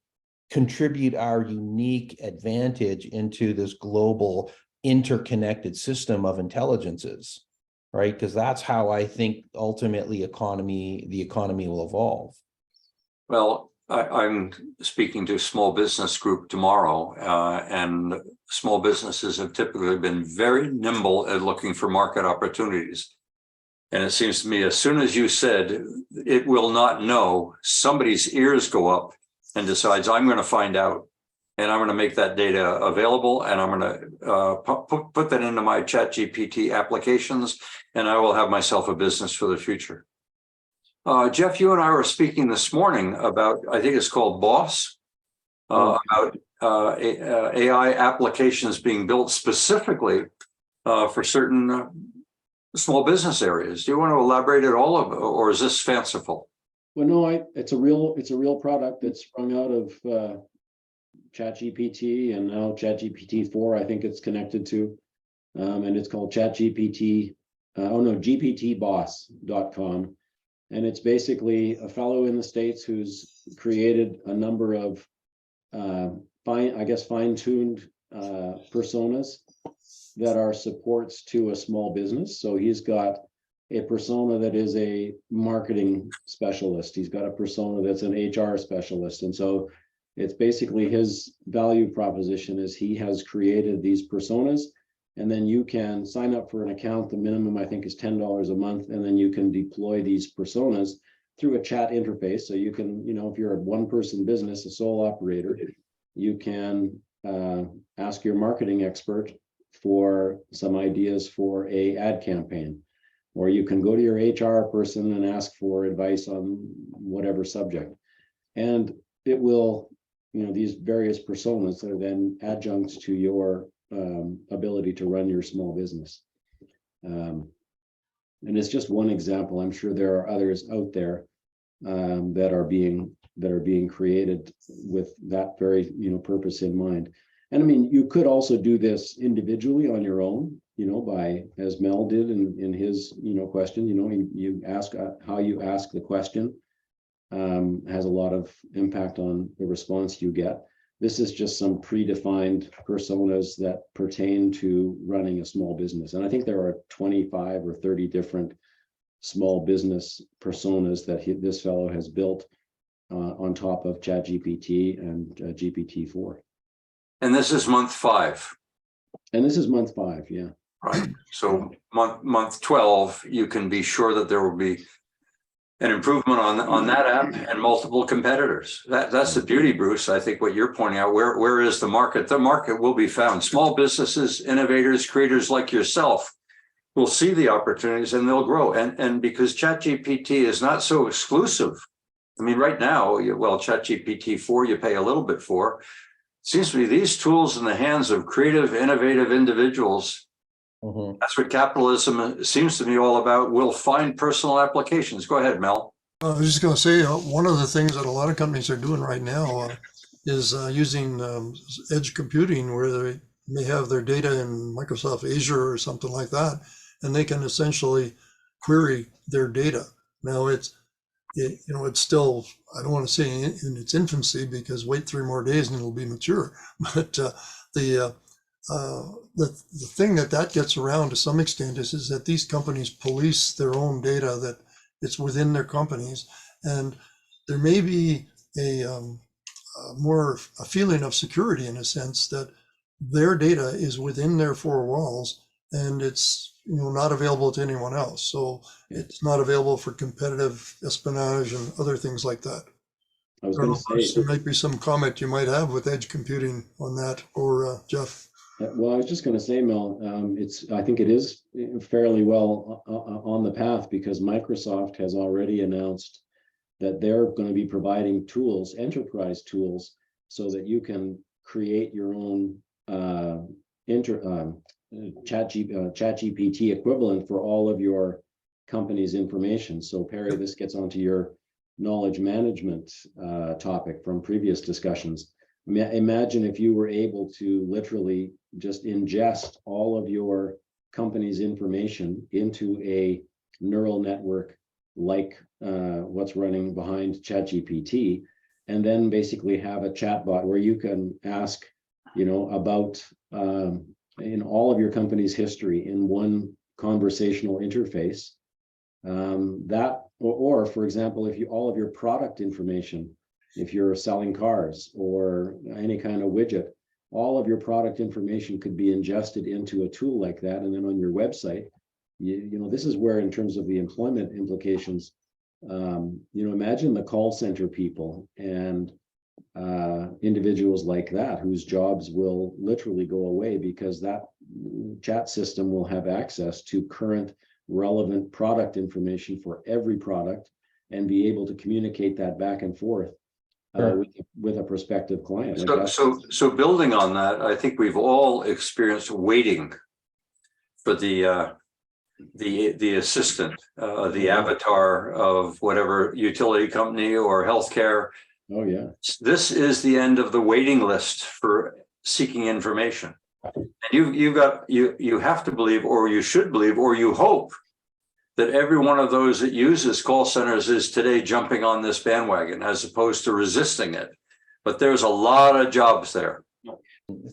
contribute our unique advantage into this global interconnected system of intelligences, right? Because that's how I think ultimately the economy will evolve. Well, I'm speaking to a small business group tomorrow, and small businesses have typically been very nimble at looking for market opportunities. And it seems to me, as soon as you said it will not know, somebody's ears go up and decides, I'm going to find out, and I'm going to make that data available, and I'm going to put that into my ChatGPT applications, and I will have myself a business for the future. Jeff, you and I were speaking this morning about, I think it's called BOSS, about AI applications being built specifically for certain small business areas. Do you want to elaborate at all, or is this fanciful? Well, no, it's a real product that's sprung out of ChatGPT, and now ChatGPT 4, I think it's connected to, and it's called ChatGPT. GPTBoss.com. And it's basically a fellow in the States who's created a number of fine-tuned personas that are supports to a small business. So he's got a persona that is a marketing specialist. He's got a persona that's an HR specialist. And so it's basically his value proposition is he has created these personas, and then you can sign up for an account. The minimum, I think, is $10 a month. And then you can deploy these personas through a chat interface. So you can, if you're a one-person business, a sole operator, you can ask your marketing expert for some ideas for a ad campaign, or you can go to your HR person and ask for advice on whatever subject. And it will, these various personas are then adjuncts to your ability to run your small business. And it's just one example. I'm sure there are others out there that are being created with that very purpose in mind. And I mean, you could also do this individually on your own, by, as Mel did in his question. You ask how you ask the question has a lot of impact on the response you get. This is just some predefined personas that pertain to running a small business. And I think there are 25 or 30 different small business personas that this fellow has built on top of ChatGPT and GPT-4. And this is month 5. And this is month 5, yeah. Right. So month 12, you can be sure that there will be an improvement on that app and multiple competitors. That's the beauty, Bruce. I think what you're pointing out, where is the market? The market will be found. Small businesses, innovators, creators like yourself will see the opportunities and they'll grow. And because ChatGPT is not so exclusive. I mean, right now, ChatGPT 4, you pay a little bit for. It seems to me these tools in the hands of creative, innovative individuals, that's what capitalism seems to me all about, will find personal applications. Go ahead, Mel. I was just going to say, one of the things that a lot of companies are doing right now is using edge computing, where they may have their data in Microsoft Azure or something like that, and they can essentially query their data. Now it's still, I don't want to say in its infancy, because wait 3 more days and it'll be mature. But the thing that gets around to some extent is that these companies police their own data, that it's within their companies, and there may be a feeling of security, in a sense that their data is within their 4 walls and it's not available to anyone else. So it's not available for competitive espionage and other things like that. I was going to say, there might be some comment you might have with edge computing on that, or Jeff. Well, I was just going to say, Mel, I think it is fairly well on the path, because Microsoft has already announced that they're going to be providing tools, enterprise tools, so that you can create your own ChatGPT equivalent for all of your company's information. So Perry, this gets onto your knowledge management topic from previous discussions. Imagine if you were able to literally just ingest all of your company's information into a neural network like what's running behind ChatGPT, and then basically have a chatbot where you can ask, about in all of your company's history in one conversational interface. Or for example, if all of your product information, if you're selling cars or any kind of widget, all of your product information could be ingested into a tool like that. And then on your website, this is where, in terms of the employment implications, imagine the call center people and individuals like that whose jobs will literally go away because that chat system will have access to current relevant product information for every product and be able to communicate that back and forth with a prospective client. So building on that, I think we've all experienced waiting for the assistant, the avatar of whatever utility company or healthcare. Oh yeah. This is the end of the waiting list for seeking information. And you have to believe, or you should believe, or you hope that every one of those that uses call centers is today jumping on this bandwagon as opposed to resisting it. But there's a lot of jobs there.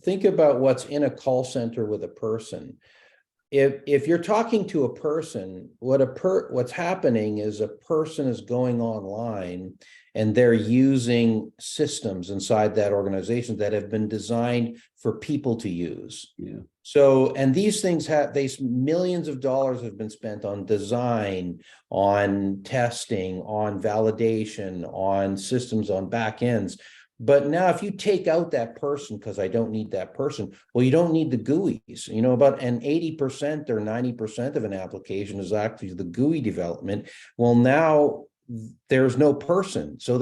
Think about what's in a call center with a person. If you're talking to a person, what's happening is a person is going online and they're using systems inside that organization that have been designed for people to use. Yeah. So, and these things millions of dollars have been spent on design, on testing, on validation, on systems, on back ends. But now if you take out that person, because I don't need that person, well, you don't need the GUIs, about an 80% or 90% of an application is actually the GUI development. Well, now there's no person. So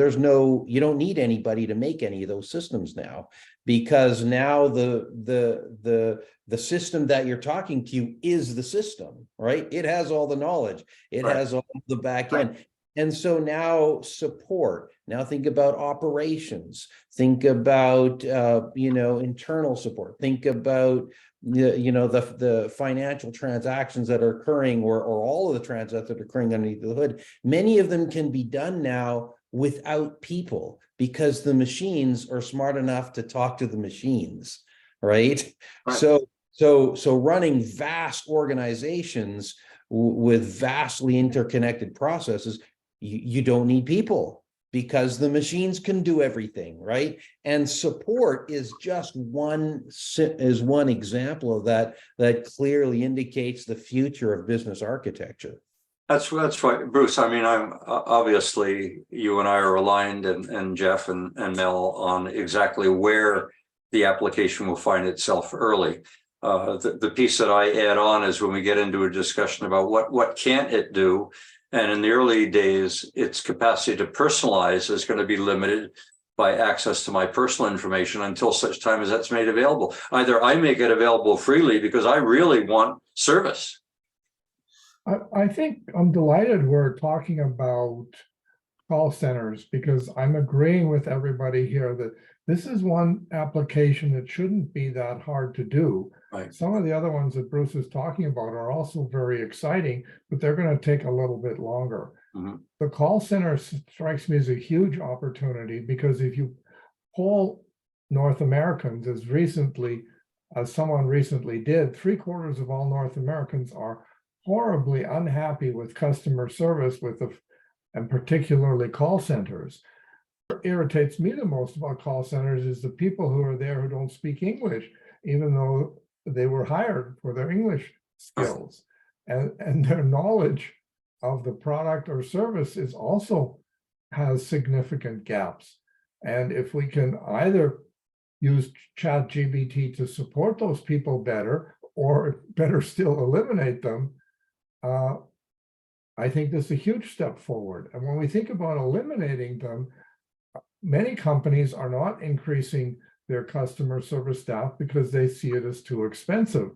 you don't need anybody to make any of those systems now, because now the system that you're talking to is the system, right? It has all the knowledge. It has all the back end. Right. And so now support, now think about operations, think about, internal support, think about, the financial transactions that are occurring or all of the transactions that are occurring underneath the hood. Many of them can be done now without people because the machines are smart enough to talk to the machines, right? So running vast organizations with vastly interconnected processes, you don't need people because the machines can do everything, right? And support is just one example of that clearly indicates the future of business architecture. That's right, Bruce. I mean, I'm obviously you and I are aligned, and Jeff and Mel, on exactly where the application will find itself early. The piece that I add on is when we get into a discussion about what can't it do. And in the early days, its capacity to personalize is going to be limited by access to my personal information until such time as that's made available. Either I make it available freely because I really want service. I think I'm delighted we're talking about call centers, because I'm agreeing with everybody here that this is one application that shouldn't be that hard to do. Right. Some of the other ones that Bruce is talking about are also very exciting, but they're going to take a little bit longer. Mm-hmm. The call center strikes me as a huge opportunity, because if you poll North Americans as someone recently did, 3/4 of all North Americans are horribly unhappy with customer service and particularly call centers. What irritates me the most about call centers is the people who are there who don't speak English, even though they were hired for their English skills, and their knowledge of the product or service also has significant gaps. And if we can either use ChatGPT to support those people better, or better still eliminate them, I think this is a huge step forward. And when we think about eliminating them, many companies are not increasing their customer service staff because they see it as too expensive.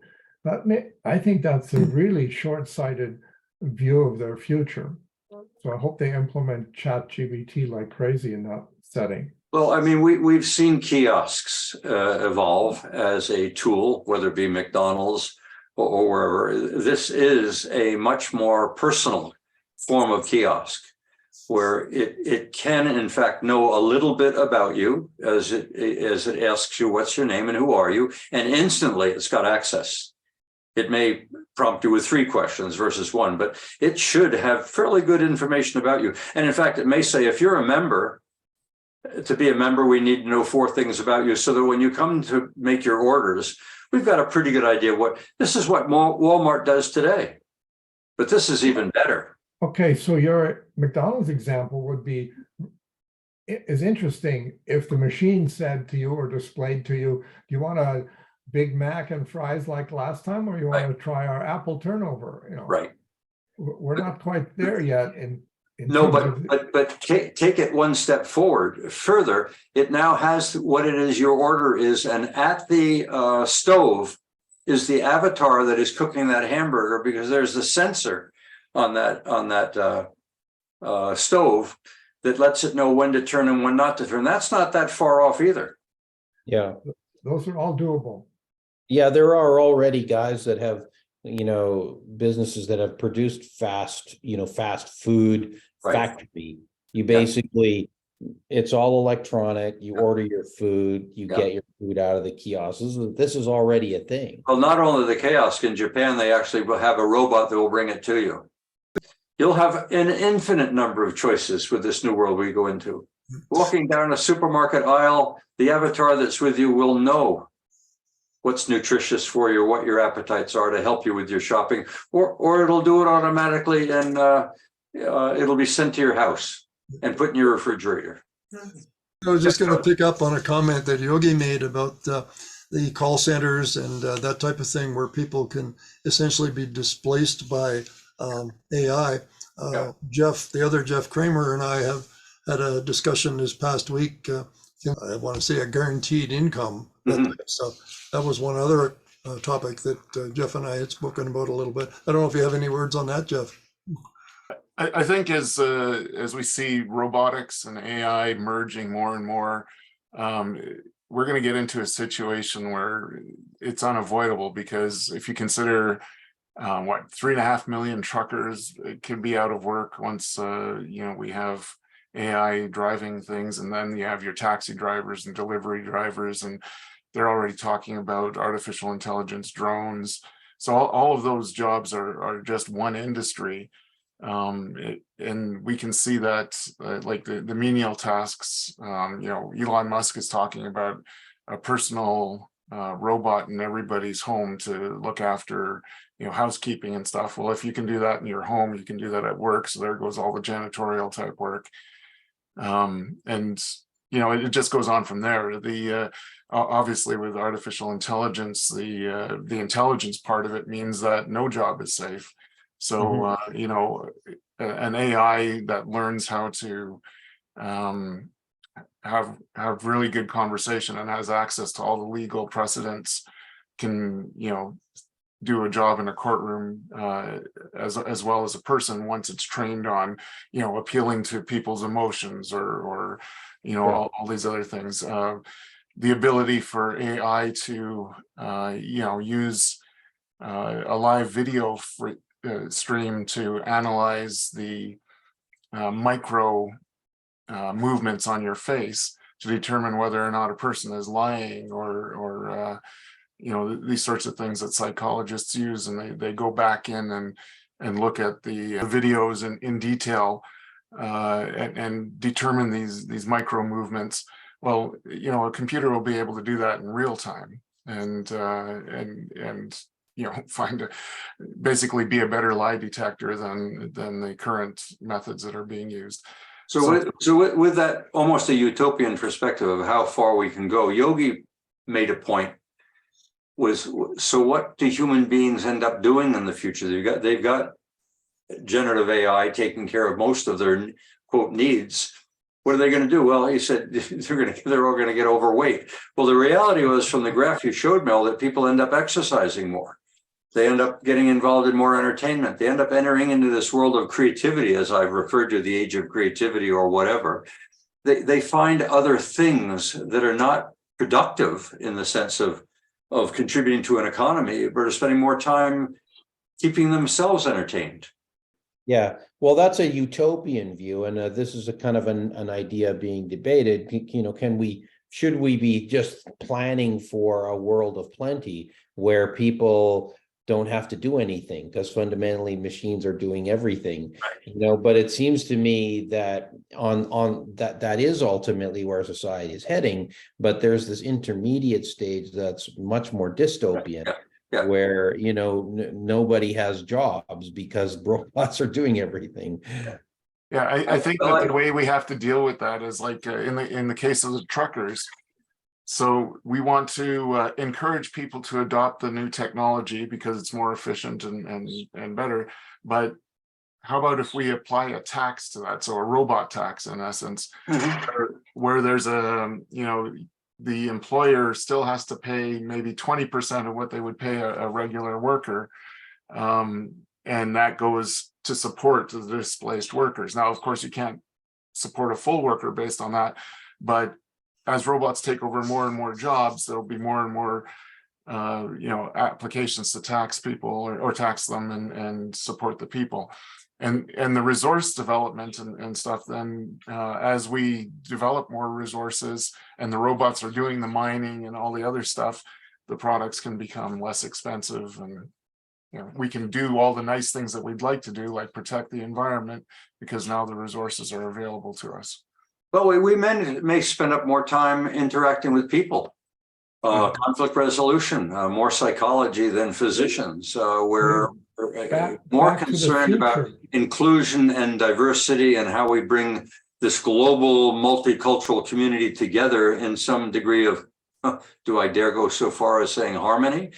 I think that's a really short-sighted view of their future. So I hope they implement ChatGPT like crazy in that setting. Well, I mean, we've seen kiosks evolve as a tool, whether it be McDonald's or wherever. This is a much more personal form of kiosk, where it can, in fact, know a little bit about you as it asks you, what's your name and who are you? And instantly it's got access. It may prompt you with 3 questions versus 1, but it should have fairly good information about you. And in fact, it may say, if you're a member, to be a member, we need to know 4 things about you, so that when you come to make your orders, we've got a pretty good idea this is what Walmart does today, but this is even better. Okay, so your McDonald's example would be is interesting if the machine said to you or displayed to you, do you want a Big Mac and fries like last time, or you want to try our apple turnover? You know, Right. We're not quite there yet. No, but take it one step forward. Further, it now has what it is your order is, and at the stove is the avatar that is cooking that hamburger, because there's a sensor on that stove that lets it know when to turn and when not to turn. That's not that far off either. Yeah. Those are all doable. Yeah, there are already guys that have, businesses that have produced fast food factory. You basically, it's all electronic. You order your food, you get your food out of the kiosks. This is already a thing. Well, not only the kiosk, in Japan, they actually will have a robot that will bring it to you. You'll have an infinite number of choices with this new world we go into. Walking down a supermarket aisle, the avatar that's with you will know what's nutritious for you, what your appetites are, to help you with your shopping, or it'll do it automatically, and it'll be sent to your house and put in your refrigerator. I was just going to pick up on a comment that Yogi made about the call centers and that type of thing, where people can essentially be displaced by AI. Jeff, the other Jeff Kramer, and I have had a discussion this past week. I want to say a guaranteed income. So that was one other topic that Jeff and I had spoken about a little bit. I don't know if you have any words on that, Jeff. I think as we see robotics and AI merging more and more, we're going to get into a situation where it's unavoidable, because if you consider 3.5 million truckers could be out of work once we have AI driving things, and then you have your taxi drivers and delivery drivers, and they're already talking about artificial intelligence, drones. So all of those jobs are just one industry. And we can see that like the menial tasks, Elon Musk is talking about a personal robot in everybody's home to look after, housekeeping and stuff. Well, if you can do that in your home, you can do that at work. So there goes all the janitorial type work. And it just goes on from there. The obviously with artificial intelligence, the intelligence part of it means that no job is safe. So an AI that learns how to have really good conversation and has access to all the legal precedents can do a job in a courtroom as well as a person, once it's trained on appealing to people's emotions or all these other things. The ability for AI to use a live video stream to analyze the micro movements on your face to determine whether or not a person is lying or these sorts of things that psychologists use, and they go back in and look at the videos in detail and determine these micro movements. Well, a computer will be able to do that in real time and basically be a better lie detector than the current methods that are being used. So with that almost a utopian perspective of how far we can go, Yogi made a point. So what do human beings end up doing in the future? They've got generative AI taking care of most of their quote needs. What are they going to do? Well, he said they're all going to get overweight. Well, the reality was, from the graph you showed, Mel, that people end up exercising more. They end up getting involved in more entertainment. They end up entering into this world of creativity, as I've referred to the age of creativity or whatever. They find other things that are not productive in the sense of contributing to an economy, but are spending more time keeping themselves entertained. Yeah, well, that's a utopian view, and this is a kind of an idea being debated. You know, should we be just planning for a world of plenty where people don't have to do anything because fundamentally machines are doing everything, you know? But it seems to me that on that is ultimately where society is heading. But there's this intermediate stage that's much more dystopian. Yeah. Where, you know, nobody has jobs because robots are doing everything. Yeah, I think that the way we have to deal with that is like in the case of the truckers. So we want to encourage people to adopt the new technology because it's more efficient and better. But how about if we apply a tax to that? So a robot tax, in essence, where there's a, you know, the employer still has to pay maybe 20% of what they would pay a regular worker. And that goes to support the displaced workers. Now, of course, you can't support a full worker based on that, but as robots take over more and more jobs, there'll be more and more you know, applications to tax people or tax them and support the people. And the resource development and stuff, then as we develop more resources and the robots are doing the mining and all the other stuff, the products can become less expensive, and you know, we can do all the nice things that we'd like to do, like protect the environment, because now the resources are available to us. Well, we may spend up more time interacting with people. Conflict resolution, more psychology than physicians. We're more concerned about inclusion and diversity and how we bring this global multicultural community together in some degree of, do I dare go so far as saying harmony?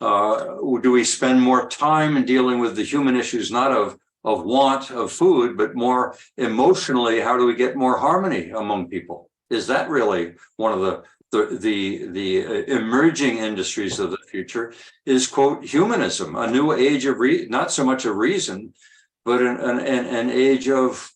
Do we spend more time in dealing with the human issues, not of want of food, but more emotionally, how do we get more harmony among people? Is that really one of the emerging industries of the future? Is, quote, humanism, a new age of not so much of reason, but an age of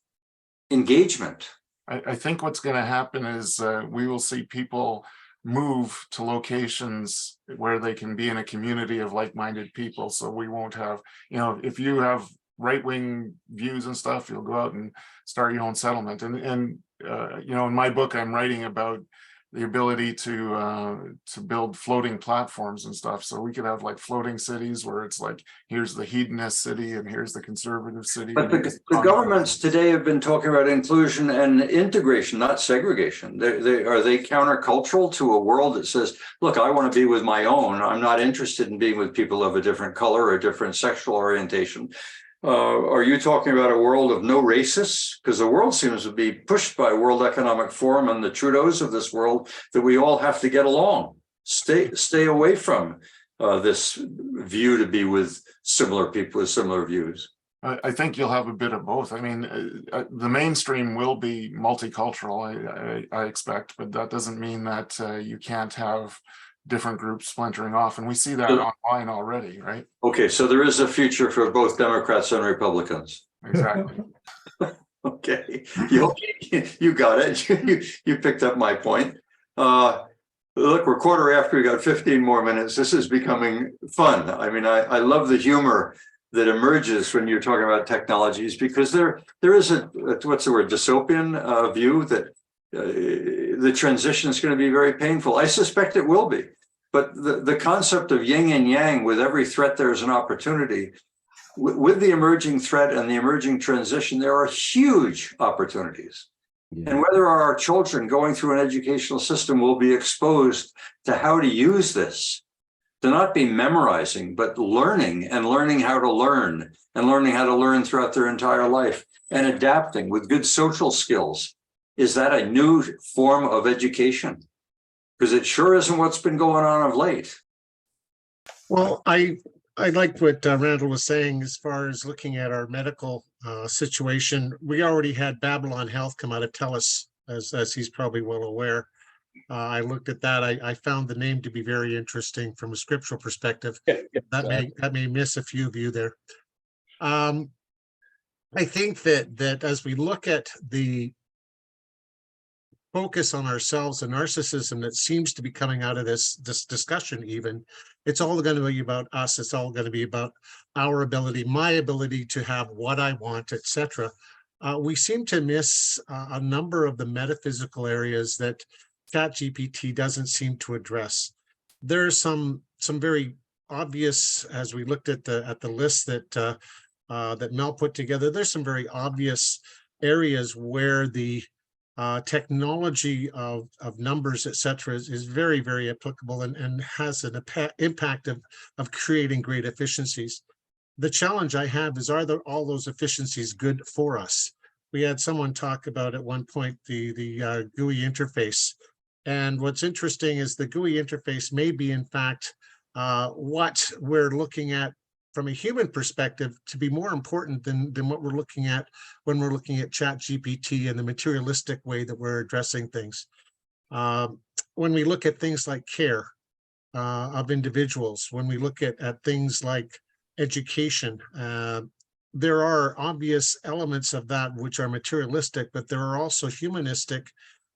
engagement. I think what's going to happen is we will see people move to locations where they can be in a community of like-minded people. So we won't have, you know, if you have right-wing views and stuff, you'll go out and start your own settlement. And you know, in my book, I'm writing about the ability to build floating platforms and stuff. So we could have like floating cities where it's like, here's the hedonist city and here's the conservative city. But the governments today have been talking about inclusion and integration, not segregation. Are they countercultural to a world that says, look, I want to be with my own. I'm not interested in being with people of a different color or a different sexual orientation. Are you talking about a world of no racists? Because the world seems to be pushed by World Economic Forum and the Trudeaus of this world that we all have to get along. Stay away from this view to be with similar people with similar views. I think you'll have a bit of both. I mean, the mainstream will be multicultural, I expect, but that doesn't mean that you can't have different groups splintering off, and we see that online already, right? Okay, so there is a future for both Democrats and Republicans. Exactly. Okay, you got it. You picked up my point. Look, we're quarter after. We got 15 more minutes. This is becoming fun. I mean, I love the humor that emerges when you're talking about technologies, because there is a what's the word, dystopian view that the transition is going to be very painful. I suspect it will be. But the concept of yin and yang, with every threat, there's an opportunity. With the emerging threat and the emerging transition, there are huge opportunities. Yeah. And whether our children going through an educational system will be exposed to how to use this, to not be memorizing, but learning and learning how to learn and learning how to learn throughout their entire life and adapting with good social skills. Is that a new form of education? Because it sure isn't what's been going on of late. Well, I liked what Randall was saying as far as looking at our medical situation. We already had Babylon Health come out of TELUS, as he's probably well aware. I looked at that. I found the name to be very interesting from a scriptural perspective. That may miss a few of you there. I think that as we look at the focus on ourselves and narcissism that seems to be coming out of this discussion, even, it's all going to be about us. It's all going to be about our ability, my ability to have what I want, etc. We seem to miss a number of the metaphysical areas that ChatGPT doesn't seem to address. There's some very obvious, as we looked at the list that that Mel put together, there's some very obvious areas where the technology of numbers, etc., is very, very applicable and has an impact of creating great efficiencies. The challenge I have is, are all those efficiencies good for us? We had someone talk about at one point the GUI interface. And what's interesting is the GUI interface may be, in fact, what we're looking at from a human perspective to be more important than what we're looking at when we're looking at ChatGPT and the materialistic way that we're addressing things. When we look at things like care of individuals, when we look at things like education, there are obvious elements of that which are materialistic, but there are also humanistic.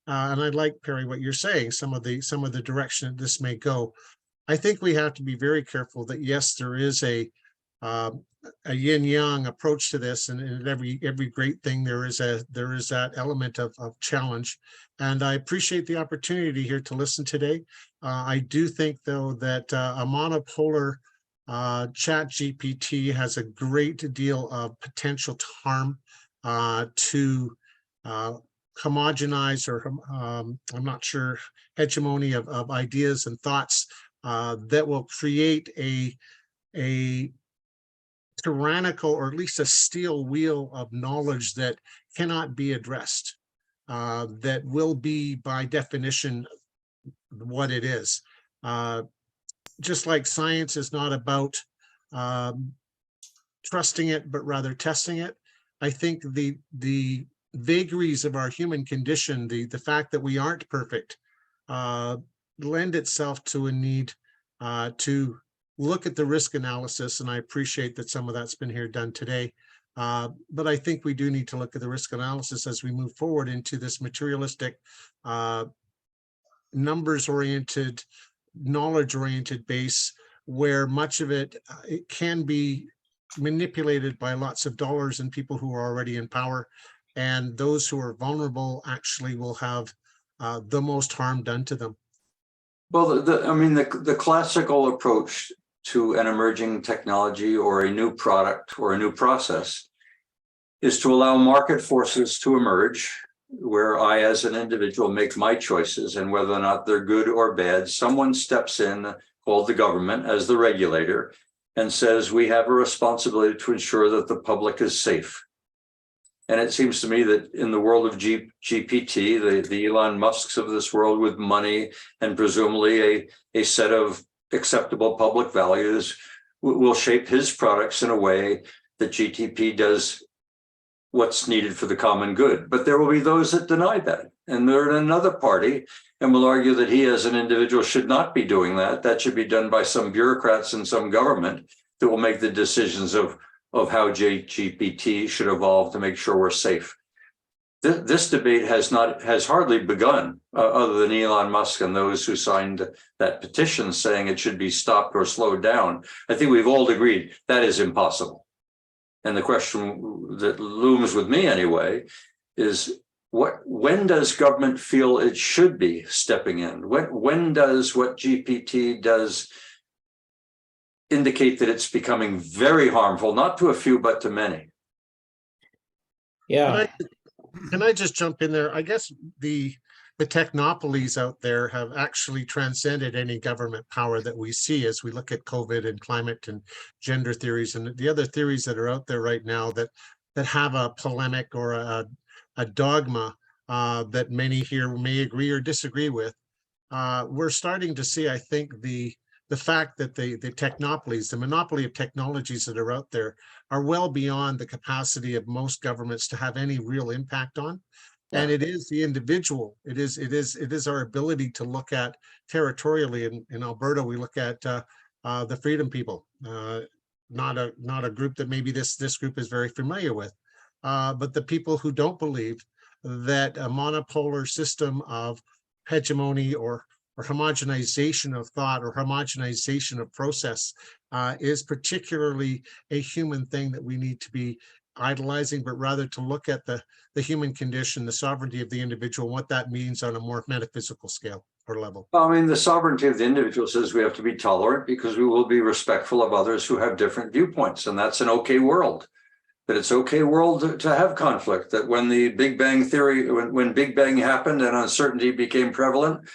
And I like, Perry, what you're saying, some of the direction this may go. I think we have to be very careful that, yes, there is a yin-yang approach to this, and in every great thing there is that element of challenge. And I appreciate the opportunity here to listen today. I do think, though, that a monopolar ChatGPT has a great deal of potential to harm, to homogenize, or I'm not sure, hegemony of ideas and thoughts that will create a tyrannical, or at least a steel wheel of knowledge that cannot be addressed, that will be by definition what it is. Just like science is not about trusting it, but rather testing it, I think the vagaries of our human condition, the fact that we aren't perfect, lend itself to a need to look at the risk analysis. And I appreciate that some of that's been here done today. But I think we do need to look at the risk analysis as we move forward into this materialistic, numbers-oriented, knowledge-oriented base, where much of it can be manipulated by lots of dollars and people who are already in power. And those who are vulnerable actually will have the most harm done to them. Well, the classical approach to an emerging technology or a new product or a new process is to allow market forces to emerge, where I, as an individual, make my choices, and whether or not they're good or bad, someone steps in, called the government, as the regulator, and says, we have a responsibility to ensure that the public is safe. And it seems to me that in the world of GPT, the Elon Musks of this world with money and presumably a set of acceptable public values will shape his products in a way that GTP does what's needed for the common good. But there will be those that deny that. And they're in another party and will argue that he as an individual should not be doing that. That should be done by some bureaucrats in some government that will make the decisions of how GPT should evolve to make sure we're safe. This debate has hardly begun, other than Elon Musk and those who signed that petition saying it should be stopped or slowed down. I think we've all agreed that is impossible. And the question that looms with me anyway is, when does government feel it should be stepping in? When does what GPT does indicate that it's becoming very harmful, not to a few, but to many? Yeah. Can I just jump in there? I guess the technopolies out there have actually transcended any government power that we see as we look at COVID and climate and gender theories and the other theories that are out there right now that have a polemic or a dogma that many here may agree or disagree with. We're starting to see, I think, the fact that the technopolies, the monopoly of technologies that are out there, are well beyond the capacity of most governments to have any real impact on. And it is the individual. It is our ability to look at territorially. In Alberta, we look at the Freedom People, not a group that maybe this group is very familiar with, but the people who don't believe that a monopolar system of hegemony or homogenization of thought or homogenization of process is particularly a human thing that we need to be idolizing, but rather to look at the human condition, the sovereignty of the individual, what that means on a more metaphysical scale or level. I mean, the sovereignty of the individual says we have to be tolerant because we will be respectful of others who have different viewpoints. And that's an okay world. That it's okay world to have conflict. That when the Big Bang theory, when Big Bang happened and uncertainty became prevalent,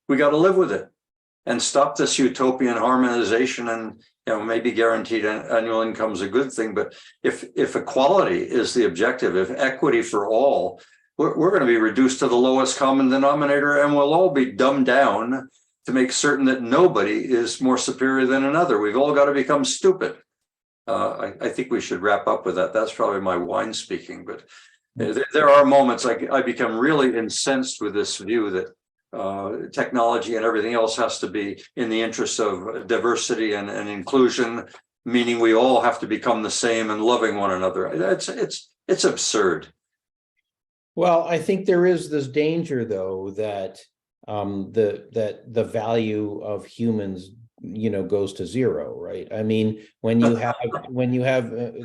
we got to live with it and stop this utopian harmonization. And maybe guaranteed annual income is a good thing, but if equality is the objective, if equity for all, we're going to be reduced to the lowest common denominator, and we'll all be dumbed down to make certain that nobody is more superior than another. We've all got to become stupid. I think we should wrap up with that. That's probably my wine speaking, but there are moments I become really incensed with this view that technology and everything else has to be in the interest of diversity and inclusion, meaning we all have to become the same and loving one another. It's absurd. Well, I think there is this danger, though, that the value of humans, goes to zero, right? I mean, when you have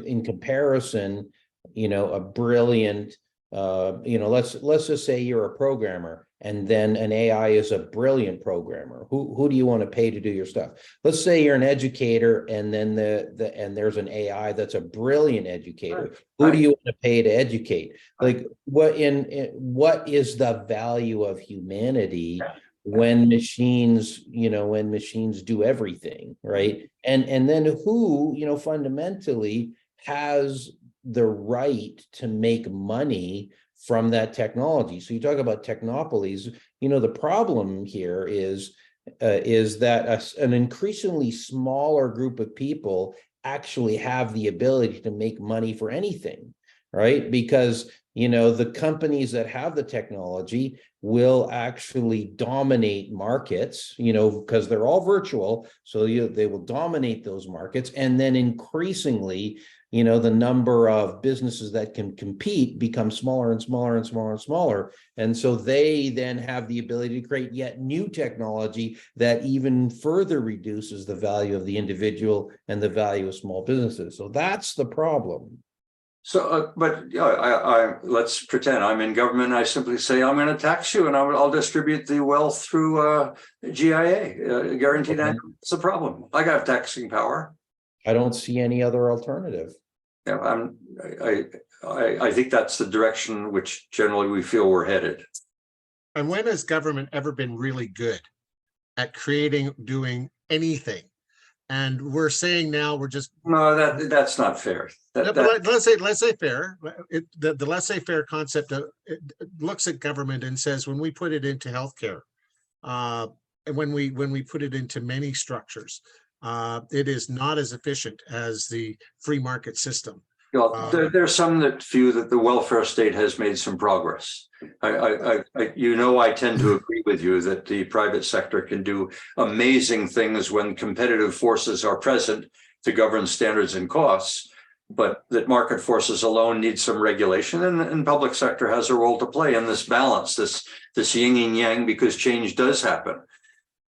in comparison, a brilliant, let's just say you're a programmer, and then an AI is a brilliant programmer. Who do you want to pay to do your stuff? Let's say you're an educator, and then and there's an AI that's a brilliant educator. Right. Who do you want to pay to educate? Like, what is the value of humanity when machines do everything, right? And then who, fundamentally has the right to make money from that technology? So you talk about technopolies, the problem here is that an increasingly smaller group of people actually have the ability to make money for anything, right? Because, the companies that have the technology will actually dominate markets, because they're all virtual. So they will dominate those markets. And then increasingly, the number of businesses that can compete becomes smaller and smaller and smaller and smaller. And so they then have the ability to create yet new technology that even further reduces the value of the individual and the value of small businesses. So that's the problem. So, but let's pretend I'm in government. I simply say, I'm going to tax you and I'll distribute the wealth through GIA, guaranteed income. It's a problem. I got taxing power. I don't see any other alternative. Yeah, I think that's the direction which generally we feel we're headed. And when has government ever been really good at doing anything? And we're saying now we're just that's not fair. Let's say fair. The laissez-faire concept it looks at government and says when we put it into healthcare, and when we put it into many structures, it is not as efficient as the free market system. There's some that view that the welfare state has made some progress. I tend to agree with you that the private sector can do amazing things when competitive forces are present to govern standards and costs, but that market forces alone need some regulation, and public sector has a role to play in this balance, this yin and yang, because change does happen.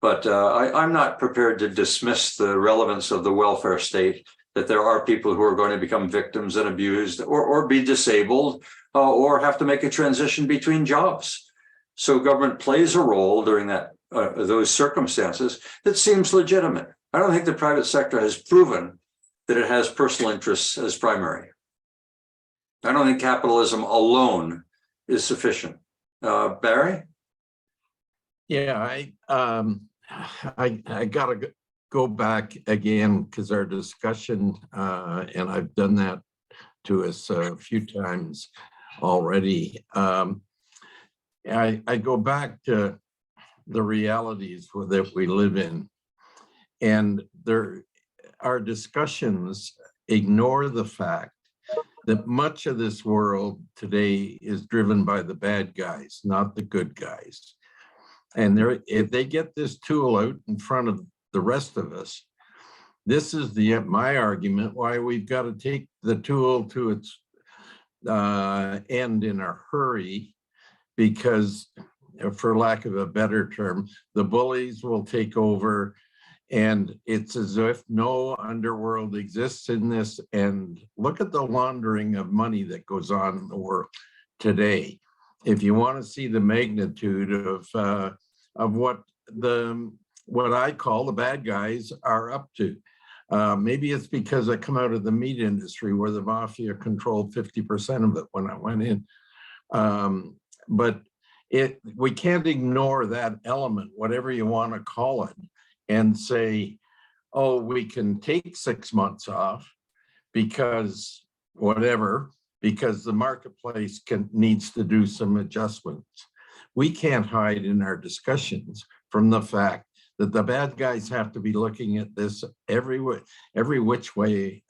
But I'm not prepared to dismiss the relevance of the welfare state, that there are people who are going to become victims and abused or be disabled or have to make a transition between jobs. So government plays a role during those circumstances that seems legitimate. I don't think the private sector has proven that it has personal interests as primary. I don't think capitalism alone is sufficient. Barry? Yeah, I gotta go back again because our discussion, and I've done that to us a few times already. I go back to the realities that we live in, and our discussions ignore the fact that much of this world today is driven by the bad guys, not the good guys. And if they get this tool out in front of the rest of us, this is my argument why we've got to take the tool to its end in a hurry, because for lack of a better term, the bullies will take over, and it's as if no underworld exists in this. And look at the laundering of money that goes on in the world today. If you want to see the magnitude of what I call the bad guys are up to, maybe it's because I come out of the meat industry where the mafia controlled 50% of it when I went in. But we can't ignore that element, whatever you want to call it, and say, oh, we can take 6 months off because whatever, because the marketplace needs to do some adjustments. We can't hide in our discussions from the fact that the bad guys have to be looking at this every which way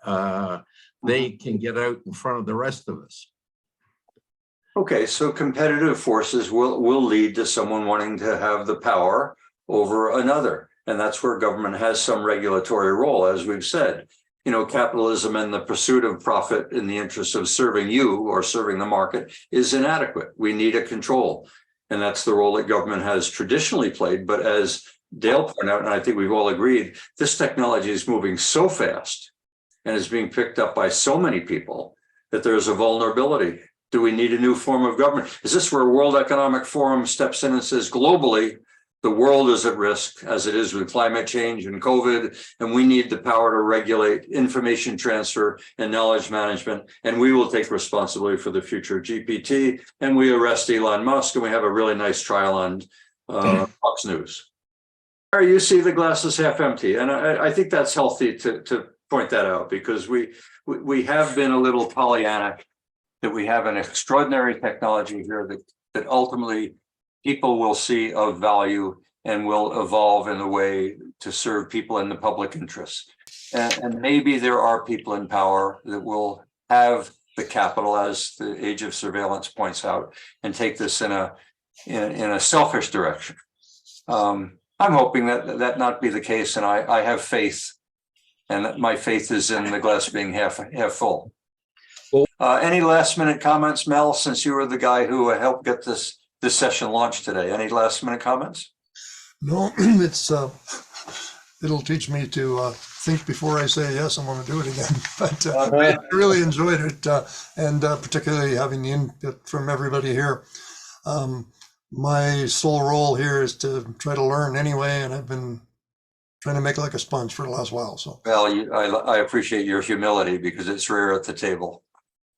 they can get out in front of the rest of us. Okay, so competitive forces will lead to someone wanting to have the power over another. And that's where government has some regulatory role, as we've said. You know, capitalism and the pursuit of profit in the interest of serving you or serving the market is inadequate. We need a control. And that's the role that government has traditionally played. But as Dale pointed out, and I think we've all agreed, this technology is moving so fast and is being picked up by so many people that there's a vulnerability. Do we need a new form of government? Is this where World Economic Forum steps in and says, globally, the world is at risk, as it is with climate change and COVID, and we need the power to regulate information transfer and knowledge management, and we will take responsibility for the future of GPT, and we arrest Elon Musk, and we have a really nice trial on Fox News. You see the glass is half empty, and I think that's healthy to point that out, because we have been a little Pollyannic that we have an extraordinary technology here that ultimately people will see of value and will evolve in a way to serve people in the public interest. And maybe there are people in power that will have the capital, as the age of surveillance points out, and take this in a selfish direction. I'm hoping that not be the case, and I have faith, and that my faith is in the glass being half full. Any last minute comments, Mel, since you were the guy who helped get this session launched today? Any last minute comments? No, it'll teach me to think before I say yes, I'm going to do it again. But I really enjoyed it, and particularly having the input from everybody here. My sole role here is to try to learn anyway, and I've been trying to make it like a sponge for the last while. So, well, I appreciate your humility, because it's rare at the table.